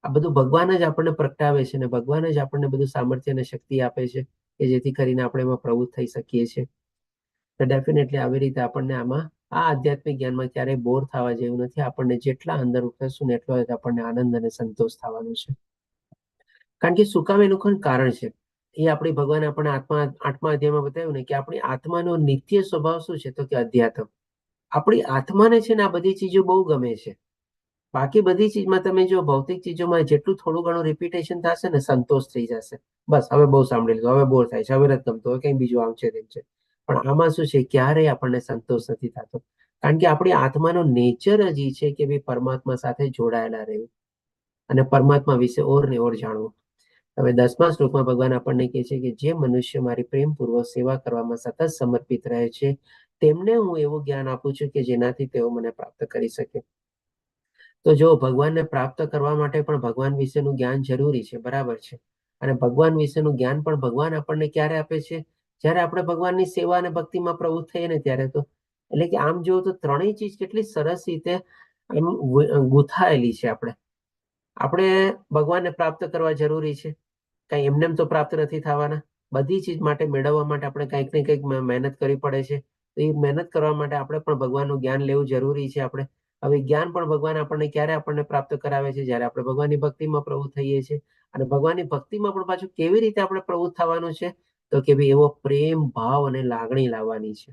આ બધું ભગવાન જ આપણને પ્રગટાવે છે, ને ભગવાન જ આપણને બધું સામર્થ્ય અને શક્તિ આપે છે કે જેથી કરીને આપણે એમાં પ્રવૃત્ત થઈ શકીએ છીએ. તો ડેફિનેટલી આવી રીતે આપણને આમાં આ આધ્યાત્મિક જ્ઞાનમાં ક્યારેય બોર થવા જેવું નથી. આપણને જેટલા અંદર ઉતરશું ને એટલો જ આપણને આનંદ અને સંતોષ થવાનો છે. કારણ કે શું કામ એનું કારણ છે એ આપણી ભગવાન આપણને 8મા અધ્યાયમાં બતાવ્યું ને કે આપણી આત્માનો નિત્ય સ્વભાવ શું છે? તો કે અધ્યાત્મ. આપણી આત્માને છે ને આ બધી ચીજો બહુ ગમે છે. બાકી બધી ચીજમાં તમે જો ભૌતિક ચીજોમાં જેટલું થોડું ઘણું રિપીટેશન થશે ને સંતોષ થઈ જશે. બસ હવે બહુ સાંભળી લીધું, હવે બોર થાય છે, હવે નથી ગમતું, હવે કંઈ બીજું આમ છે તેમ છે. પણ આમાં શું છે? ક્યારેય આપણને સંતોષ નથી થતો. કારણ કે આપણી આત્માનો નેચર જ એ છે કે ભાઈ પરમાત્મા સાથે જોડાયેલા રહેવું અને પરમાત્મા વિશે ઓર ને ઓર જાણવું. હવે 10મા શ્લોકમાં ભગવાન આપણને કહે છે કે જે મનુષ્ય મારી પ્રેમપૂર્વક સેવા કરવામાં સતત સમર્પિત રહે છે તેમને હું એવું જ્ઞાન આપું છું કે જેનાથી તેઓ મને પ્રાપ્ત કરી શકે. તો જો ભગવાનને પ્રાપ્ત કરવા માટે પણ ભગવાન વિશેનું જ્ઞાન જરૂરી છે, બરાબર છે. અને ભગવાન વિશેનું જ્ઞાન પણ ભગવાન આપણને ક્યારે આપે છે? જ્યારે આપણે ભગવાનની સેવા અને ભક્તિમાં પ્રવૃત્ત થઈએ ને ત્યારે. તો એટલે કે આમ જોવું તો ત્રણેય ચીજ કેટલી સરસ રીતે ગૂંથાયેલી છે. આપણે ભગવાનને પ્રાપ્ત કરવા જરૂરી છે, કઈ એમને તો પ્રાપ્ત નથી થવાના. બધી ચીજ માટે મેળવવા માટે આપણે કંઈક ને કંઈક મહેનત કરવી પડે છે. તો એ મહેનત કરવા માટે આપણે પણ ભગવાનનું જ્ઞાન લેવું જરૂરી છે. હવે જ્ઞાન પણ ભગવાન આપણને ક્યારે આપણને પ્રાપ્ત કરાવે છે? જ્યારે આપણે ભગવાનની ભક્તિમાં પ્રવૃત્ત થઈએ છીએ. અને ભગવાનની ભક્તિમાં પણ પાછું કેવી રીતે આપણે પ્રવૃત્ત થવાનું છે? તો કે ભાઈ એવો પ્રેમ, ભાવ અને લાગણી લાવવાની છે.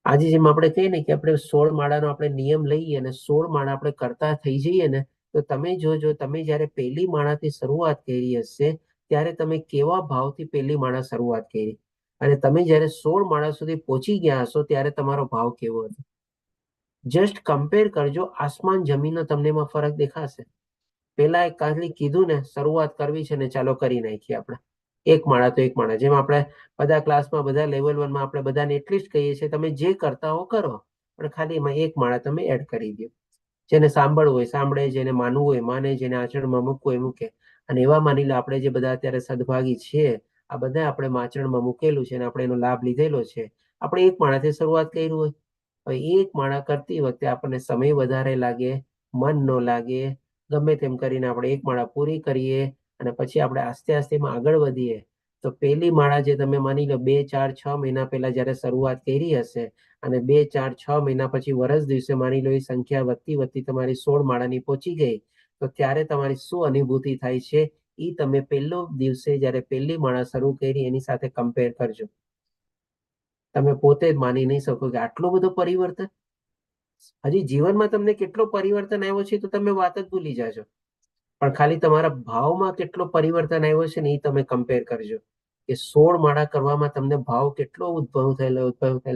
આજે જેમ આપણે કહીએ ને કે આપણે 16 માળાનો આપણે નિયમ લઈએ અને 16 માળા આપણે કરતા થઈ જઈએ ને, તો તમે જોજો, તમે જ્યારે પહેલી માળાથી શરૂઆત કરી હશે ત્યારે તમે કેવા ભાવથી પહેલી માળા શરૂઆત કરી, અને તમે જ્યારે 16 માળા સુધી પહોંચી ગયા હશો ત્યારે તમારો ભાવ કેવો હતો. જસ્ટ કમ્પેર કરજો, આસમાન જમીનનો તમને એમાં ફરક દેખાશે. પેલા એક ખાલી કીધું ને શરૂઆત કરવી છે ને ચાલો કરી નાખીએ આપણે. એક માળા તો એક માળા, જેમ આપણે બધા ક્લાસમાં બધા લેવલ 1 માં આપણે બધાને એટલી જ કહીએ છીએ તમે જે કરતા હો કરો, પણ ખાલી એમાં એક માળા તમે એડ કરી દો. જેને સાંભળવું હોય સાંભળે, જેને માનવું હોય માને, જેને આચરણમાં મૂકવું હોય મૂકે. અને એવા માની લો આપણે જે બધા અત્યારે સદભાગી છીએ, આ બધા આપણે આચરણમાં મૂકેલું છે અને આપણે એનો લાભ લીધેલો છે. આપણે એક માળાથી શરૂઆત કર્યું હોય, હવે એક માળા કરતી વખતે આપણને સમય વધારે લાગે, મન ન લાગે, ગમે તેમ કરીને આપણે એક માળા પૂરી કરીએ અને પછી આપણે આસ્તે આસ્તે આગળ વધીએ. તો પહેલી માળા જે તમે માની લો 2, 4, 6 મહિના પહેલા જયારે શરૂઆત કરી હશે અને 2, 4, 6 મહિના પછી વર્ષ દિવસે માની લો એ સંખ્યા વધતી તમારી 16 માળાની પહોંચી ગઈ, તો ત્યારે તમારી શું અનુભૂતિ થાય છે એ તમે પહેલો દિવસે જયારે પહેલી માળા શરૂ કરી એની સાથે કમ્પેર કરજો. તમે પોતે જ માની નહીં શકો કે આટલું બધું પરિવર્તન. હજી જીવનમાં તમને કેટલો પરિવર્તન આવ્યો છે તો તમે વાત જ ભૂલી જાજો, પણ ખાલી તમારા ભાવમાં કેટલો પરિવર્તન આવ્યો છે ને એ તમે કમ્પેર કરજો કે 16 માળા કરવામાં તમને ભાવ કેટલો ઉદ્ભવ થયેલો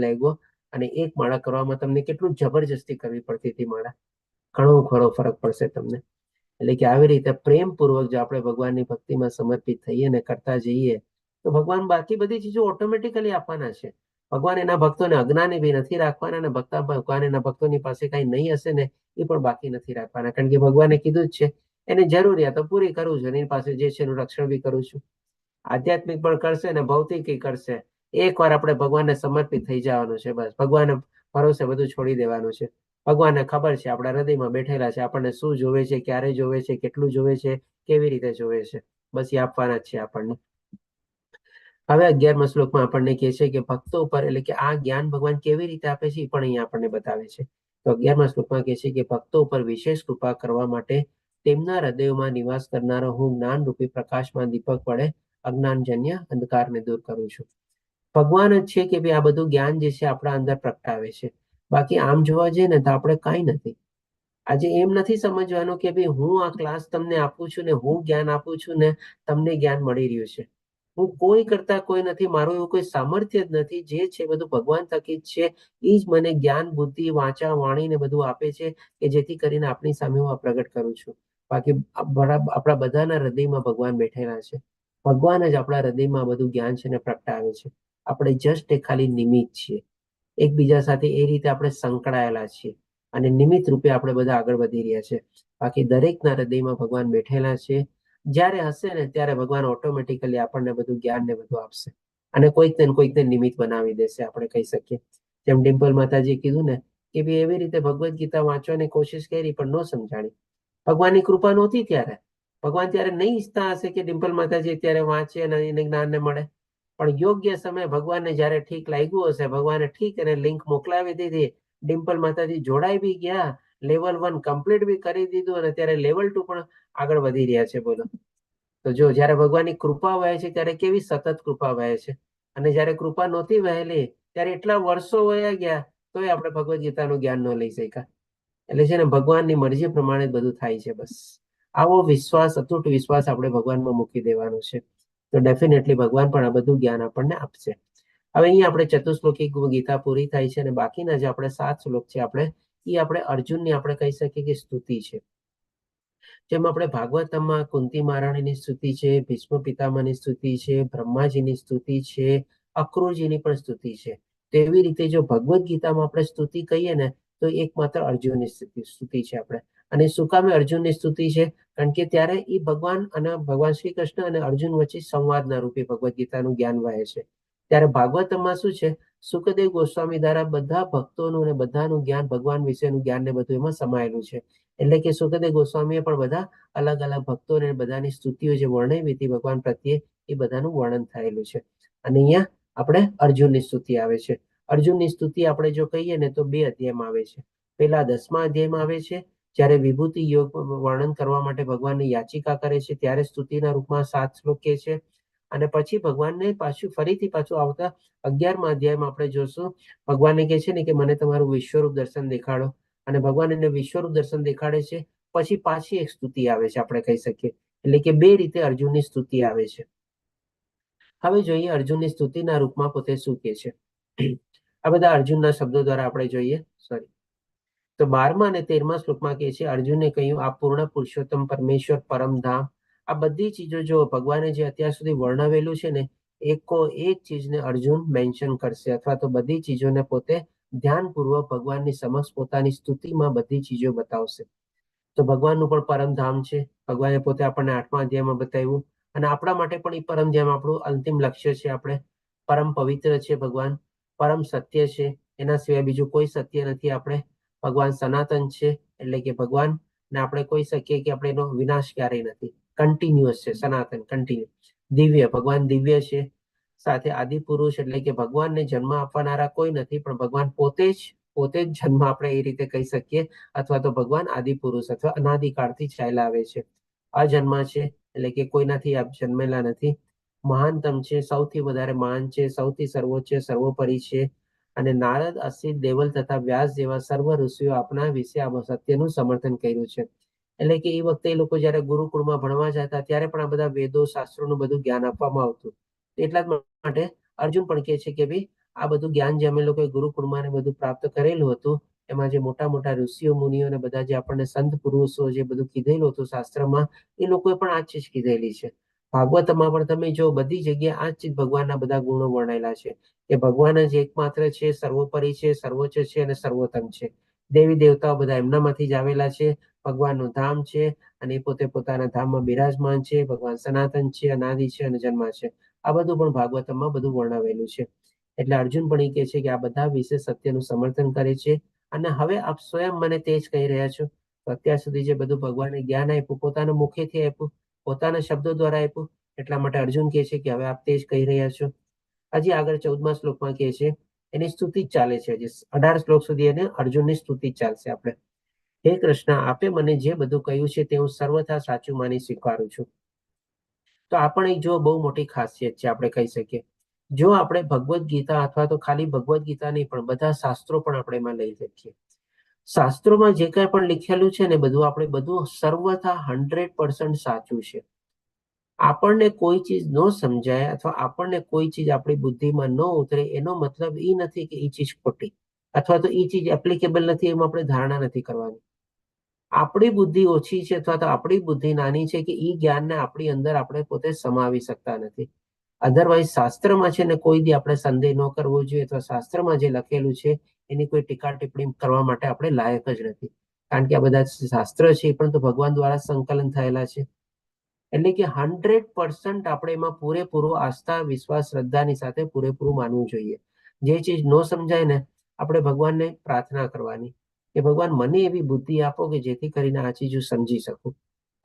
લાગ્યો અને એક માળા કરવામાં તમને કેટલું જબરજસ્તી કરવી પડતી હતી માળા. ઘણો ખરો ફરક પડશે તમને. એટલે કે આવી રીતે પ્રેમપૂર્વક જો આપણે ભગવાનની ભક્તિમાં સમર્પિત થઈએ ને કરતા જઈએ તો ભગવાન બાકી બધી ચીજો ઓટોમેટિકલી આપવાના છે. ભગવાન એના ભક્તોને અજ્ઞાની બી નથી રાખવાના અને ભગવાન એના ભક્તોની પાસે કઈ નહીં હશે ને એ પણ બાકી નથી રાખવાના. કારણ કે ભગવાને કીધું જ છે એની જરૂરિયાતો પૂરી કરું છું, એની પાસે જે છે એનું રક્ષણ બી કરું છું. આધ્યાત્મિક પણ કરશે ને ભૌતિક કરશે. એકવાર આપણે ભગવાનને સમર્પિત થઈ જવાનું છે, બસ ભગવાનને ભરોસે બધું છોડી દેવાનું છે. ભગવાનને ખબર છે આપણા હૃદયમાં બેઠેલા છે, આપણને શું જોવે છે, ક્યારે જોવે છે, કેટલું જોવે છે, કેવી રીતે જોવે છે, બસ એ આપવાના જ છે આપણને. હવે 11મા શ્લોકમાં આપણને કહે છે કે ભક્તો ઉપર, એટલે કે આ જ્ઞાન ભગવાન કેવી રીતે આપે છે એ પણ અહીંયા આપણને બતાવે છે તો 11મા શ્લોકમાં કહે છે કે ભક્તો ઉપર વિશેષ કૃપા કરવા માટે તેમના હૃદયોમાં નિવાસ કરનારો હું જ્ઞાન રૂપી પ્રકાશમાં દીપક વડે અજ્ઞાનજન્ય અંધકારને દૂર કરું છું. ભગવાન જ છે કે ભાઈ આ બધું જ્ઞાન જે છે આપણા અંદર પ્રગટાવે છે. બાકી આમ જોવા જઈએ ને તો આપણે કાંઈ નથી. આજે એમ નથી સમજવાનું કે ભાઈ હું આ ક્લાસ તમને આપું છું ને હું જ્ઞાન આપું છું ને તમને જ્ઞાન મળી રહ્યું છે. હું કોઈ કરતા કોઈ નથી, મારું એવું કોઈ સામર્થ્ય જ નથી. જે છે બધું ભગવાન થકી જ છે. એ જ મને જ્ઞાન, બુદ્ધિ, વાચા, વાણી ને બધું આપે છે કે જેથી કરીને આપણી સામે હું આ પ્રગટ કરું છું. બાકી આપણા બધાના હૃદયમાં ભગવાન બેઠેલા છે. ભગવાન જ આપણા હૃદયમાં બધું જ્ઞાન છે ને પ્રગટાવે છે. આપણે જસ્ટ એ ખાલી નિમિત્ત છીએ. એકબીજા સાથે એ રીતે આપણે સંકળાયેલા છીએ અને નિમિત્ત રૂપે આપણે બધા આગળ વધી રહ્યા છે. બાકી દરેકના હૃદયમાં ભગવાન બેઠેલા છે. જ્યારે હશે ને ત્યારે ભગવાન ઓટોમેટિકલી આપણને બધું જ્ઞાન ને બધું આપશે અને કોઈકને નિમિત્ત બનાવી દેશે. આપણે કહી શકીએ જેમ ડિમ્પલ માતાજી કીધું ને કે ભાઈ એવી રીતે ભગવદ્ ગીતા વાંચવાની કોશિશ કરી પણ ન સમજાણી. ભગવાનની કૃપા નહોતી ત્યારે. ભગવાન ત્યારે નહીં ઈચ્છતા હશે કે ડિમ્પલ માતાજી ત્યારે વાંચે અને એને જ્ઞાનને મળે. પણ યોગ્ય સમય ભગવાનને જ્યારે ઠીક લાગ્યું હશે, ભગવાને ઠીક એને લિંક મોકલાવી દીધી. ડિમ્પલ માતાજી જોડાઈ બી ગયા, લેવલ 1 કમ્પ્લીટ બી કરી દીધું અને ત્યારે લેવલ 2 પણ આગળ વધી રહ્યા છે. બોલો તો જો જ્યારે ભગવાનની કૃપા વહે છે ત્યારે કેવી સતત કૃપા વહે છે. અને જ્યારે કૃપા નહોતી વહેલી ત્યારે એટલા વર્ષો વયા ગયા તોય આપણે ભગવદ્ ગીતાનું જ્ઞાન ન લઈ શક્યા. એટલે છે ને ભગવાનની મરજી પ્રમાણે બધું થાય છે. બસ આવો વિશ્વાસ, અતૂટ વિશ્વાસ આપણે ભગવાનમાં મૂકી દેવાનો છે. તો ડેફિનેટલી ભગવાન પણ આ બધું જ્ઞાન આપણને આપશે. હવે અહીંયા આપણે ચતુશ્લોકી ગીતા પૂરી થાય છે અને બાકીના જે આપણે 7 શ્લોક છે આપણે અર્જુનની આપણે કહી શકીએ કે સ્તુતિ છે. જેમ આપણે ભાગવતમાં કુંતી મહારાણીની સ્તુતિ છે, ભીષ્મ પિતામહની સ્તુતિ છે, બ્રહ્માજીની સ્તુતિ છે, અક્રૂરજીની પણ સ્તુતિ છે. તો એવી રીતે જો ભગવદ્ ગીતામાં આપણે સ્તુતિ કહીએ ને તો એકમાત્ર અર્જુનની સ્તુતિ છે આપણે. અને શું કામે અર્જુનની સ્તુતિ છે? કારણ કે ત્યારે એ ભગવાન શ્રી કૃષ્ણ અને અર્જુન વચ્ચે સંવાદના રૂપે ભગવદ્ ગીતાનું જ્ઞાન વહે છે. ત્યારે ભાગવતમાં શું છે? સુખદેવ ગોસ્વામી દ્વારા બધા ભક્તોનું અને બધાનું જ્ઞાન, ભગવાન વિશેનું જ્ઞાન ને બધું એમાં સમાયેલું છે. એટલે કે સુખદેવ ગોસ્વામીએ પણ બધા અલગ અલગ ભક્તોને બધાની સ્તુતિઓ જે વર્ણવી હતી ભગવાન પ્રત્યે એ બધાનું વર્ણન થયેલું છે. અને અહીંયા આપણે અર્જુનની સ્તુતિ આવે છે. અર્જુનની સ્તુતિ આપણે જો કહીએ ને તો 2 અધ્યાયમાં આવે છે. પહેલા 10મા અધ્યાયમાં આવે છે જ્યારે વિભૂતિ યોગ વર્ણન કરવા માટે ભગવાનની યાચિકા કરે છે ત્યારે સ્તુતિના રૂપમાં 7 શ્લોક કહે છે. અને પછી ભગવાનને ફરીથી પાછું આવતા 11મા અધ્યાયમાં આપણે જોશું ભગવાનને કહે છે ને કે મને તમારું વિશ્વરૂપ દર્શન દેખાડો. અને ભગવાન એને વિશ્વરૂપ દર્શન દેખાડે છે. પછી પાછી એક સ્તુતિ આવે છે આપણે કહી શકીએ. એટલે કે 2 રીતે અર્જુનની સ્તુતિ આવે છે. હવે જોઈએ અર્જુનની સ્તુતિના રૂપમાં પોતે શું કહે છે. આ બધા અર્જુનના શબ્દો દ્વારા આપણે જોઈએ. તો 12મા અને 13મા શ્લોકમાં કહે છે અર્જુને કહ્યું આ પૂર્ણ પુરુષોત્તમ પરમેશ્વર પરમધામ. આ બધી ચીજો જો ભગવાને જે અત્યાર સુધી વર્ણવેલું છે ને એક ચીજને અર્જુન મેન્શન કરશે અથવા તો બધી ચીજોને પોતે ધ્યાનપૂર્વક ભગવાનની સમક્ષ પોતાની સ્તુતિમાં બધી ચીજો બતાવશે. તો ભગવાનનું પણ પરમધામ છે. ભગવાને પોતે આપણને 8મા અધ્યાયમાં બતાવ્યું અને આપણા માટે પણ એ પરમધામ આપણું અંતિમ લક્ષ્ય છે. આપણે પરમ પવિત્ર છે ભગવાન, પરમ સત્ય છે. એના સિવાય બીજું કોઈ સત્ય નથી. આપણે ભગવાન સનાતન છે એટલે કે ભગવાન ને આપણે કહી શકીએ કે આપણે એનો વિનાશ ક્યારેય નથી. કન્ટિન્યુઅસ છે, સનાતન, કન્ટિન્યુ. દિવ્ય, ભગવાન દિવ્ય છે. સાથે આદિ પુરુષ એટલે કે ભગવાનને જન્મ આપનારા કોઈ નથી પણ ભગવાન પોતે જ જન્મ આપણે એ રીતે કહી શકીએ. અથવા તો ભગવાન આદિ પુરુષ અથવા અનાદિકાળથી ચાલ્યા આવે છે. અજન્મા છે એટલે કે કોઈનાથી આપ જન્મેલા નથી. મહાનતમ છે, સૌથી વધારે મહાન છે, સૌથી સર્વોચ્ચ, સર્વોપરી છે. અને નારદ, અસિત, દેવલ તથા વ્યાસ જેવા સર્વ ઋષિઓ આપના વિશે આ સત્યનું સમર્થન કર્યું છે. એટલે કે એ વખતે એ લોકો જયારે ગુરુકુળમાં ભણવા જતા ત્યારે પણ આ બધા વેદો, શાસ્ત્રોનું બધું જ્ઞાન આપવામાં આવતું. એટલા જ માટે અર્જુન પણ કહે છે કે ભાઈ આ બધું જ્ઞાન જે અમે લોકોએ ગુરુકુળમાં બધું પ્રાપ્ત કરેલું હતું એમાં જે મોટા મોટા ઋષિઓ, મુનિઓ ને બધા જે આપણને સંત પુરુષો જે બધું કીધેલું હતું શાસ્ત્રમાં એ લોકોએ પણ આ જ ચીજ કીધેલી છે. ભાગવતમાં પણ તમે જો બધી જગ્યાએ આ જ ચીજ ભગવાનના બધા ગુણો વર્ણેલા છે કે ભગવાન જ એકમાત્ર છે, સર્વોપરી છે, સર્વોચ્ચ છે અને સર્વોત્તમ છે. દેવી દેવતાઓ બધા એમનામાંથી જ આવેલા છે. ભગવાનનું ધામ છે અને એ પોતે પોતાના ધામમાં બિરાજમાન છે. ભગવાન સનાતન છે, અનાદિ છે અને જન્મા છે. આ બધું પણ ભાગવતમાં બધું વર્ણવેલું છે. એટલે અર્જુન પણ એ કહે છે કે આ બધા વિશે સત્યનું સમર્થન કરે છે. અને હવે આપ સ્વયં મને તે જ કહી રહ્યા છો. તો અત્યાર સુધી જે બધું ભગવાને જ્ઞાન આપ્યું પોતાના મુખેથી આપ્યું, પોતાના શબ્દો દ્વારા આપ્યું. એટલા માટે અર્જુન કહે છે કે હવે આપ તે જ કહી રહ્યા છો. હજી આગળ 14મા શ્લોકમાં કહે છે એની સ્તુતિ જ ચાલે છે. 18 શ્લોક સુધી એને અર્જુનની સ્તુતિ જ ચાલશે આપણે. હે કૃષ્ણ, આપે મને જે બધું કહ્યું છે તે હું સર્વથા સાચું માની સ્વીકારું છું. તો આ પણ એક જો બહુ મોટી ખાસિયત છે, આપણે કહી શકીએ. જો આપણે ભગવદ્ ગીતા અથવા તો ખાલી ભગવદ્ ગીતા નહીં પણ બધા શાસ્ત્રો પણ આપણે એમાં લઈ શકીએ. શાસ્ત્રોમાં જે કાંઈ પણ લખેલું છે ને બધું સર્વથા 100% સાચું છે. આપણને કોઈ ચીજ ન સમજાય અથવા આપણને કોઈ ચીજ આપણી બુદ્ધિમાં ન ઉતરે એનો મતલબ એ નથી કે એ ચીજ ખોટી અથવા તો એ ચીજ એપ્લિકેબલ નથી એમ આપણે ધારણા નથી કરવાની. આપણી બુદ્ધિ ઓછી છે અથવા તો આપણી બુદ્ધિ નાની છે કે એ જ્ઞાનને આપણી અંદર આપણે પોતે સમાવી શકતા નથી. અધરવાઇઝ શાસ્ત્રમાં છે ને કોઈ દી આપણે સંદેહ ન કરવો જોઈએ અથવા શાસ્ત્રમાં જે લખેલું છે એની કોઈ ટીકા ટિપ્પણી કરવા માટે આપણે લાયક જ નથી. કારણ કે આ બધા શાસ્ત્ર છે એ પણ તો ભગવાન દ્વારા સંકલન થયેલા છે. એટલે કે 100% આપણે એમાં પૂરેપૂરો આસ્થા, વિશ્વાસ, શ્રદ્ધાની સાથે પૂરેપૂરું માનવું જોઈએ. જે ચીજ ન સમજાય ને આપણે ભગવાનને પ્રાર્થના કરવાની કે ભગવાન મને એવી બુદ્ધિ આપો કે જેથી કરીને આ ચીજ હું સમજી શકું,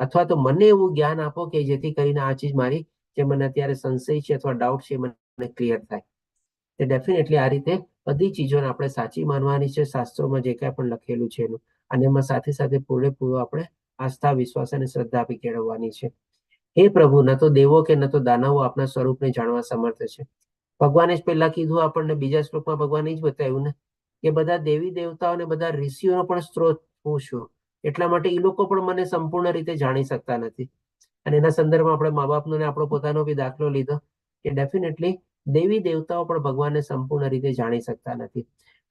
અથવા તો મને એવું જ્ઞાન આપો કે જેથી કરીને આ ચીજ મારી જે મને અત્યારે સંશય છે અથવા ડાઉટ છે મને ક્લિયર થાય. તે ડેફિનેટલી આ રીતે બધી ચીજોને આપણે સાચી માનવાની છે, શાસ્ત્રોમાં જે કાંઈ પણ લખેલું છે એનું, અને એમાં સાથે સાથે પૂરેપૂરું આપણે આસ્થા, વિશ્વાસ અને શ્રદ્ધા બી કેળવવાની છે. હે પ્રભુ, ન તો દેવો કે ન તો દાનવો આપના સ્વરૂપને જાણવા સમર્થ છે. ભગવાને જ પહેલા કીધું આપણને, બીજા શ્લોકમાં ભગવાને જ બતાવ્યું ને કે બધા દેવી દેવતાઓ અને બધા ઋષિઓનો પણ સ્ત્રોત હું છું, એટલા માટે એ લોકો પણ મને સંપૂર્ણ રીતે જાણી શકતા નથી. અને એના સંદર્ભમાં આપણે મા બાપનો ને આપણો પોતાનો બી દાખલો લીધો કે ડેફિનેટલી દેવી દેવતાઓ પણ ભગવાનને સંપૂર્ણ રીતે જાણી શકતા નથી.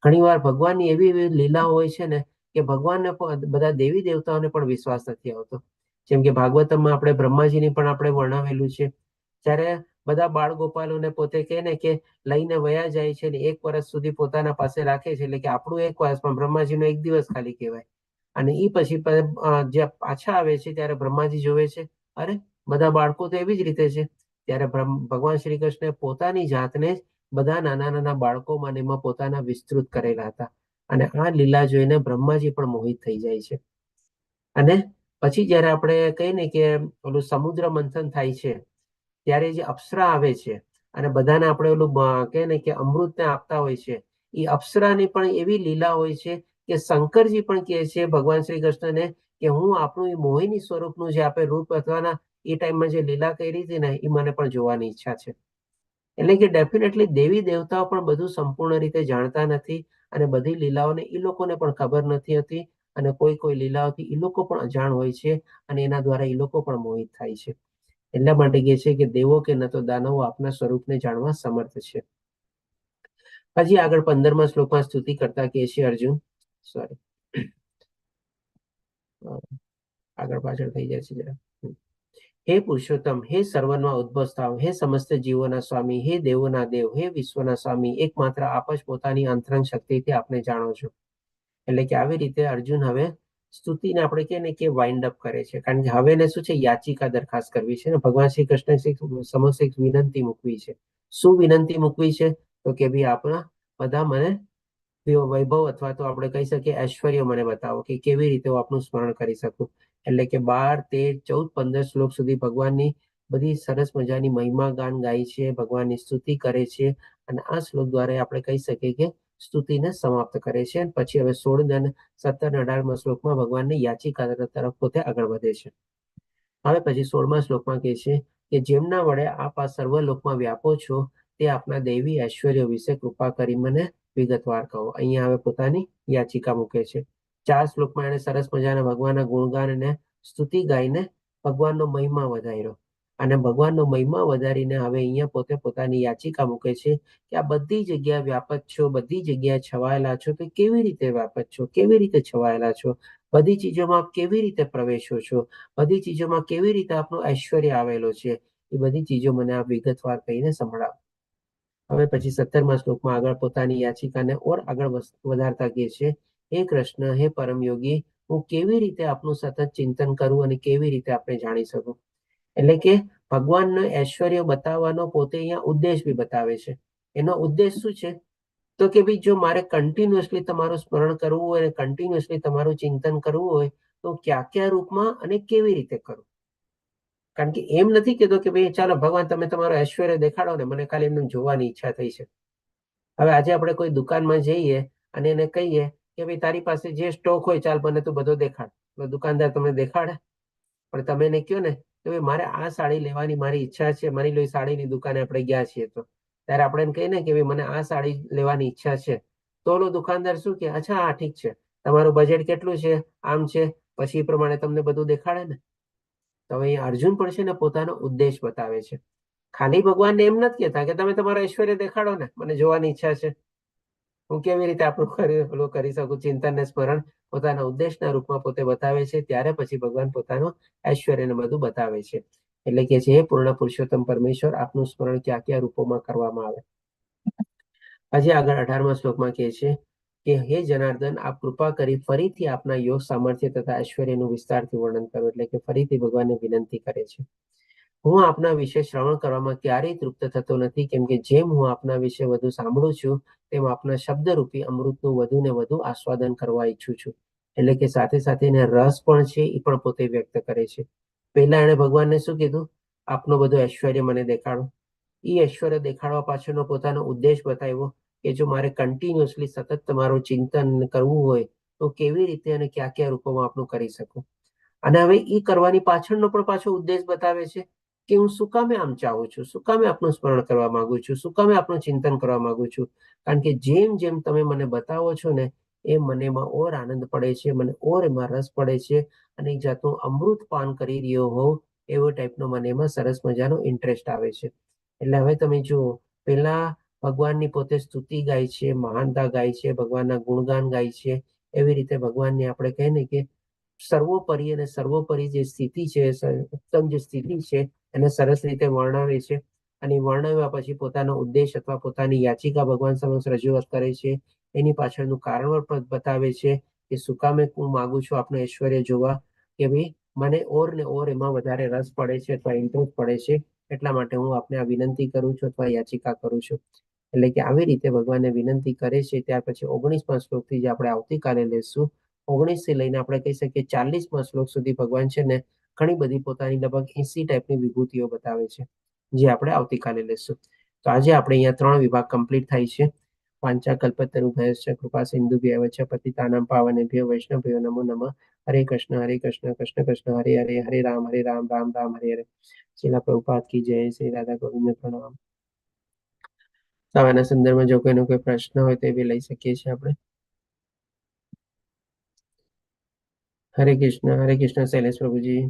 ઘણીવાર ભગવાનની એવી એવી લીલાઓ હોય છે ને કે ભગવાનને બધા દેવી દેવતાઓને પણ વિશ્વાસ નથી આવતો. જેમ કે ભાગવતમમાં આપણે બ્રહ્માજીની પણ આપણે વર્ણવેલું છે. જ્યારે બધા બાળ ગોપાલોને પોતે કહે ને કે લઈને વયા જાય છે ને 1 વર્ષ સુધી પોતાના પાસે રાખે છે, એટલે કે આપણું 1 વર્ષ પણ બ્રહ્માજીનો 1 દિવસ ખાલી કહેવાય. અને એ પછી જે પાછા આવે છે ત્યારે બ્રહ્માજી જોવે છે, અરે બધા બાળકો તો એવી જ રીતે છે. ત્યારે ભગવાન શ્રી કૃષ્ણે પોતાની જાતને બધા નાના નાના બાળકોમાં એમાં પોતાના વિસ્તૃત કરેલા હતા. અને આ લીલા જોઈને બ્રહ્માજી પણ મોહિત થઈ જાય છે. અને પછી જયારે આપણે કહીએ ને કે ઓલું સમુદ્ર મંથન થાય છે ત્યારે જે અપ્સરા આવે છે અને બધાને આપણે ઓલું કહે ને કે અમૃતને આપતા હોય છે, એ અપ્સરાની પણ એવી લીલા હોય છે કે શંકરજી પણ કહે છે ભગવાન શ્રી કૃષ્ણને કે હું આપણું એ મોહિની સ્વરૂપનું જે આપણે રૂપ અથવાના એ ટાઈમમાં જે લીલા કરી હતી ને એ મને પણ જોવાની ઈચ્છા છે. એટલે કે ડેફિનેટલી દેવી દેવતાઓ પણ બધું સંપૂર્ણ રીતે જાણતા નથી અને બધી લીલાઓને એ લોકોને પણ ખબર નથી હોતી, અને કોઈ લીલાઓથી એ લોકો પણ અજાણ હોય છે અને એના દ્વારા એ લોકો પણ મોહિત થાય છે. એટલા માટે કહે છે કે દેવો કે ન તો દાનવો આપના સ્વરૂપને જાણવા સમર્થ છે. હજી આગળ 15મા શ્લોકમાં સ્તુતિ કરતા કહે છે અર્જુન, સોરી આગળ પાછળ થઈ જાય છે જરા. હે પુરુષોત્તમ, હે સર્વના ઉદ્ભવ સ્થાન, હે સમસ્ત જીવોના સ્વામી, હે દેવોના દેવ, હે વિશ્વના સ્વામી, એકમાત્ર આપ જ પોતાની અંતરંગ શક્તિથી આપને જાણો છો. એટલે કે આવી રીતે અર્જુન હવે સ્તુતિને આપણે કહે ને કે વાઇન્ડ અપ કરે છે. કારણ કે હવે એને શું છે, યાચિકા દરખાસ્ત કરવી છે ને ભગવાન શ્રી કૃષ્ણ સમક્ષ એક વિનંતી મૂકવી છે. શું વિનંતી મૂકવી છે? તો કે ભાઈ આપણા બધા મને વૈભવ અથવા તો આપણે કહી શકીએ ઐશ્વર્ય મને બતાવો કે કેવી રીતે હું આપનું સ્મરણ કરી શકું. એટલે કે 12, 13, 14, 15 શ્લોક સુધી ભગવાનની બધી સરસ મજાની મહિમા ગાન ગાય છે, ભગવાનની સ્તુતિ કરે છે, અને આ શ્લોક દ્વારા આપણે કહી શકીએ કે સ્તુતિને સમાપ્ત કરે છે. પછી હવે 16 અને 17 અને 18મા શ્લોકમાં ભગવાનને યાચિકા તરફ પોતે આગળ વધે છે. હવે પછી 16મા શ્લોકમાં કહે છે કે જેમના વડે આપ આ સર્વ લોકમાં વ્યાપો છો તે આપના દૈવી ઐશ્વર્ય વિશે કૃપા કરી મને વિગતવાર કહો. અહીંયા હવે પોતાની યાચિકા મૂકે છે. 4 શ્લોકમાં એને સરસ મજાના ભગવાનના ગુણગાન અને સ્તુતિ ગાઈને ભગવાનનો મહિમા વધાર્યો, અને ભગવાનનો મહિમા વધારીને હવે અહીંયા પોતે પોતાની યાચિકા મૂકે છે કે આ બધી જગ્યાએ વ્યાપક છો, બધી જગ્યાએ છવાયેલા છો, તો કેવી રીતે વ્યાપક છો, કેવી રીતે છવાયેલા છો, બધી ચીજોમાં આપ કેવી રીતે પ્રવેશો છો, બધી ચીજોમાં કેવી રીતે આપનું ઐશ્વર્ય આવેલો છે, એ બધી ચીજો મને આપ વિગતવાર કહીને સંભળાવો. હવે પછી 17મા શ્લોકમાં આગળ પોતાની યાચિકાને ઓર આગળ વધારતા કહે છે, હે કૃષ્ણ, હે પરમ યોગી, હું કેવી રીતે આપનું સતત ચિંતન કરું અને કેવી રીતે આપણે જાણી શકું. એટલે કે ભગવાનનો ઐશ્વર્ય બતાવવાનો પોતે અહીંયા ઉદ્દેશ બી બતાવે છે. એનો ઉદ્દેશ શું છે? તો કે ભાઈ જો મારે કન્ટિન્યુઅસલી તમારું સ્મરણ કરવું હોય અને કન્ટિન્યુઅસલી તમારું ચિંતન કરવું હોય તો કયા રૂપમાં અને કેવી રીતે કરું. કારણ કે એમ નથી કહેતો કે ભાઈ ચાલો ભગવાન તમે તમારો ઐશ્વર્ય દેખાડો ને મને ખાલી એમને જોવાની ઈચ્છા થઈ છે. હવે આજે આપણે કોઈ દુકાનમાં જઈએ અને એને કહીએ કે ભાઈ તારી પાસે જે સ્ટોક હોય ચાલ મને તું બધો દેખાડ, તો દુકાનદાર તમને દેખાડે? પણ તમે એને કહો ને કે ભાઈ મારે આ સાડી લેવાની મારી ઈચ્છા છે, માની લો સાડીની દુકાને આપણે ગયા છીએ, તો ત્યારે આપણે એમ કહીએ ને કે ભાઈ મને આ સાડી લેવાની ઈચ્છા છે, તો ઓલો દુકાનદાર શું કે, અચ્છા હા ઠીક છે, તમારું બજેટ કેટલું છે, આમ છે, પછી એ પ્રમાણે તમને બધું દેખાડે ને. તો અહીં અર્જુન પણ છે ને પોતાનો ઉદ્દેશ બતાવે છે. ખાલી ભગવાનને એમ નથી કહેતા કે તમે તમારા ઐશ્વર્ય દેખાડો ને, મને જોવાની ઈચ્છા છે, હું કેવી રીતે આપણું કરી શકું ચિંતન ને સ્મરણ પોતાના ઉદ્દેશના રૂપમાં પોતે બતાવે છે. ત્યારે પછી ભગવાન પોતાનું ઐશ્વર્યને બધું બતાવે છે. એટલે કે છે પૂર્ણ પુરુષોત્તમ પરમેશ્વર આપનું સ્મરણ ક્યાં ક્યાં રૂપોમાં કરવામાં આવે. આજે આગળ 18મા શ્લોકમાં કહે છે કે હે જનાર્દન, આપ કૃપા કરી ફરીથી આપના યોગ સામર્થ્ય તથા ઐશ્વર્યનું વિસ્તારથી વર્ણન કરો. એટલે કે ફરીથી ભગવાનને વિનંતી કરે છે. હું આપના વિશે શ્રવણ કરવામાં ક્યારેય તૃપ્ત થતો નથી, કેમ કે જેમ હું આપના વિશે વધુ સાંભળું છું તેમ આપના શબ્દરૂપી અમૃતનું વધુ ને વધુ આસ્વાદન કરવા ઈચ્છું છું. એટલે કે સાથે સાથે એને રસ પણ છે, એ પણ પોતે વ્યક્ત કરે છે. પહેલા એણે ભગવાનને શું કીધું, આપનો બધો ઐશ્વર્ય મને દેખાડો. એ ઐશ્વર્ય દેખાડવા પાછળનો પોતાનો ઉદ્દેશ બતાવ્યો કે જો મારે કન્ટિન્યુઅસલી સતત તમારું ચિંતન કરવું હોય તો કેવી રીતે અને કયા કયા રૂપોમાં આપનું કરી શકું. અને હવે એ કરવાની પાછળનો પણ પાછો ઉદ્દેશ બતાવે છે કે હું શું કામે આમ ચાહું છું, શું કામે આપનું સ્મરણ કરવા માંગુ છું, શું કામે આપનું ચિંતન કરવા માંગુ છું. કારણ કે જેમ જેમ તમે મને બતાવો છો ને એ મને એમાં ઓર આનંદ પડે છે, મને ઓર એમાં રસ પડે છે, અને એક જાતનું અમૃત પાન કરી રહ્યો હોવ એવો ટાઈપનો મને એમાં સરસ મજાનો ઇન્ટરેસ્ટ આવે છે. એટલે હવે તમે જુઓ, પેલા ભગવાનની પોતે સ્તુતિ ગાય છે, મહાનતા ગાય છે, ભગવાનના ગુણગાન ગાય છે. એવી રીતે ભગવાનની આપણે કહીએ ને કે સર્વોપરી અને સર્વોપરી જે સ્થિતિ છે, ઉત્તમ જે સ્થિતિ છે એને સરસ રીતે વર્ણવે છે. અને વર્ણવ્યા પછી પોતાનો ઉદ્દેશ અથવા પોતાની યાચિકા ભગવાન સમક્ષ રજૂઆત કરે છે. એની પાછળનું કારણ પણ બતાવે છે કે શું કામે હું માંગુ છું આપનું ઐશ્વર્ય જોવા, કે ભાઈ મને ઓર ને ઓર એમાં વધારે રસ પડે છે અથવા ઇન્ટરેસ્ટ પડે છે, એટલા માટે હું આપને આ વિનંતી કરું છું અથવા યાચિકા કરું છું. એટલે કે આવી રીતે ભગવાનને વિનંતી કરે છે. ત્યાર પછી 19મા શ્લોકથી જે આપણે આવતીકાલે લેશું, 19 થી લઈને આપણે કહી શકીએ 40મા શ્લોક સુધી ભગવાન છે ને ઘણી બધી પોતાની લગભગ 80 ટાઈપની વિભૂતિઓ બતાવે છે, જે આપણે આવતીકાલે લેશું. તો આજે આપણે અહીંયા 3 વિભાગ કમ્પ્લીટ થાય છે. પાંચાકલ્પતરુ ભયશ્ચ કૃપા સિંધુભ્યઃ એવ ચ પતિતાનાં પાવનેભ્યો વૈષ્ણવભ્યો નમો નમઃ. હરે કૃષ્ણ કૃષ્ણ કૃષ્ણ હરે હરે, હરે રામ રામ રામ હરે હરે. શ્રીલા પ્રભુપાદ કી જય. શ્રી રાધા ગોવિંદ પ્રણામ. આના સંદર્ભમાં જો કોઈનો કોઈ પ્રશ્ન હોય તો એ બી લઈ શકીએ છીએ આપણે. હરે કૃષ્ણ શૈલેષ પ્રભુજી.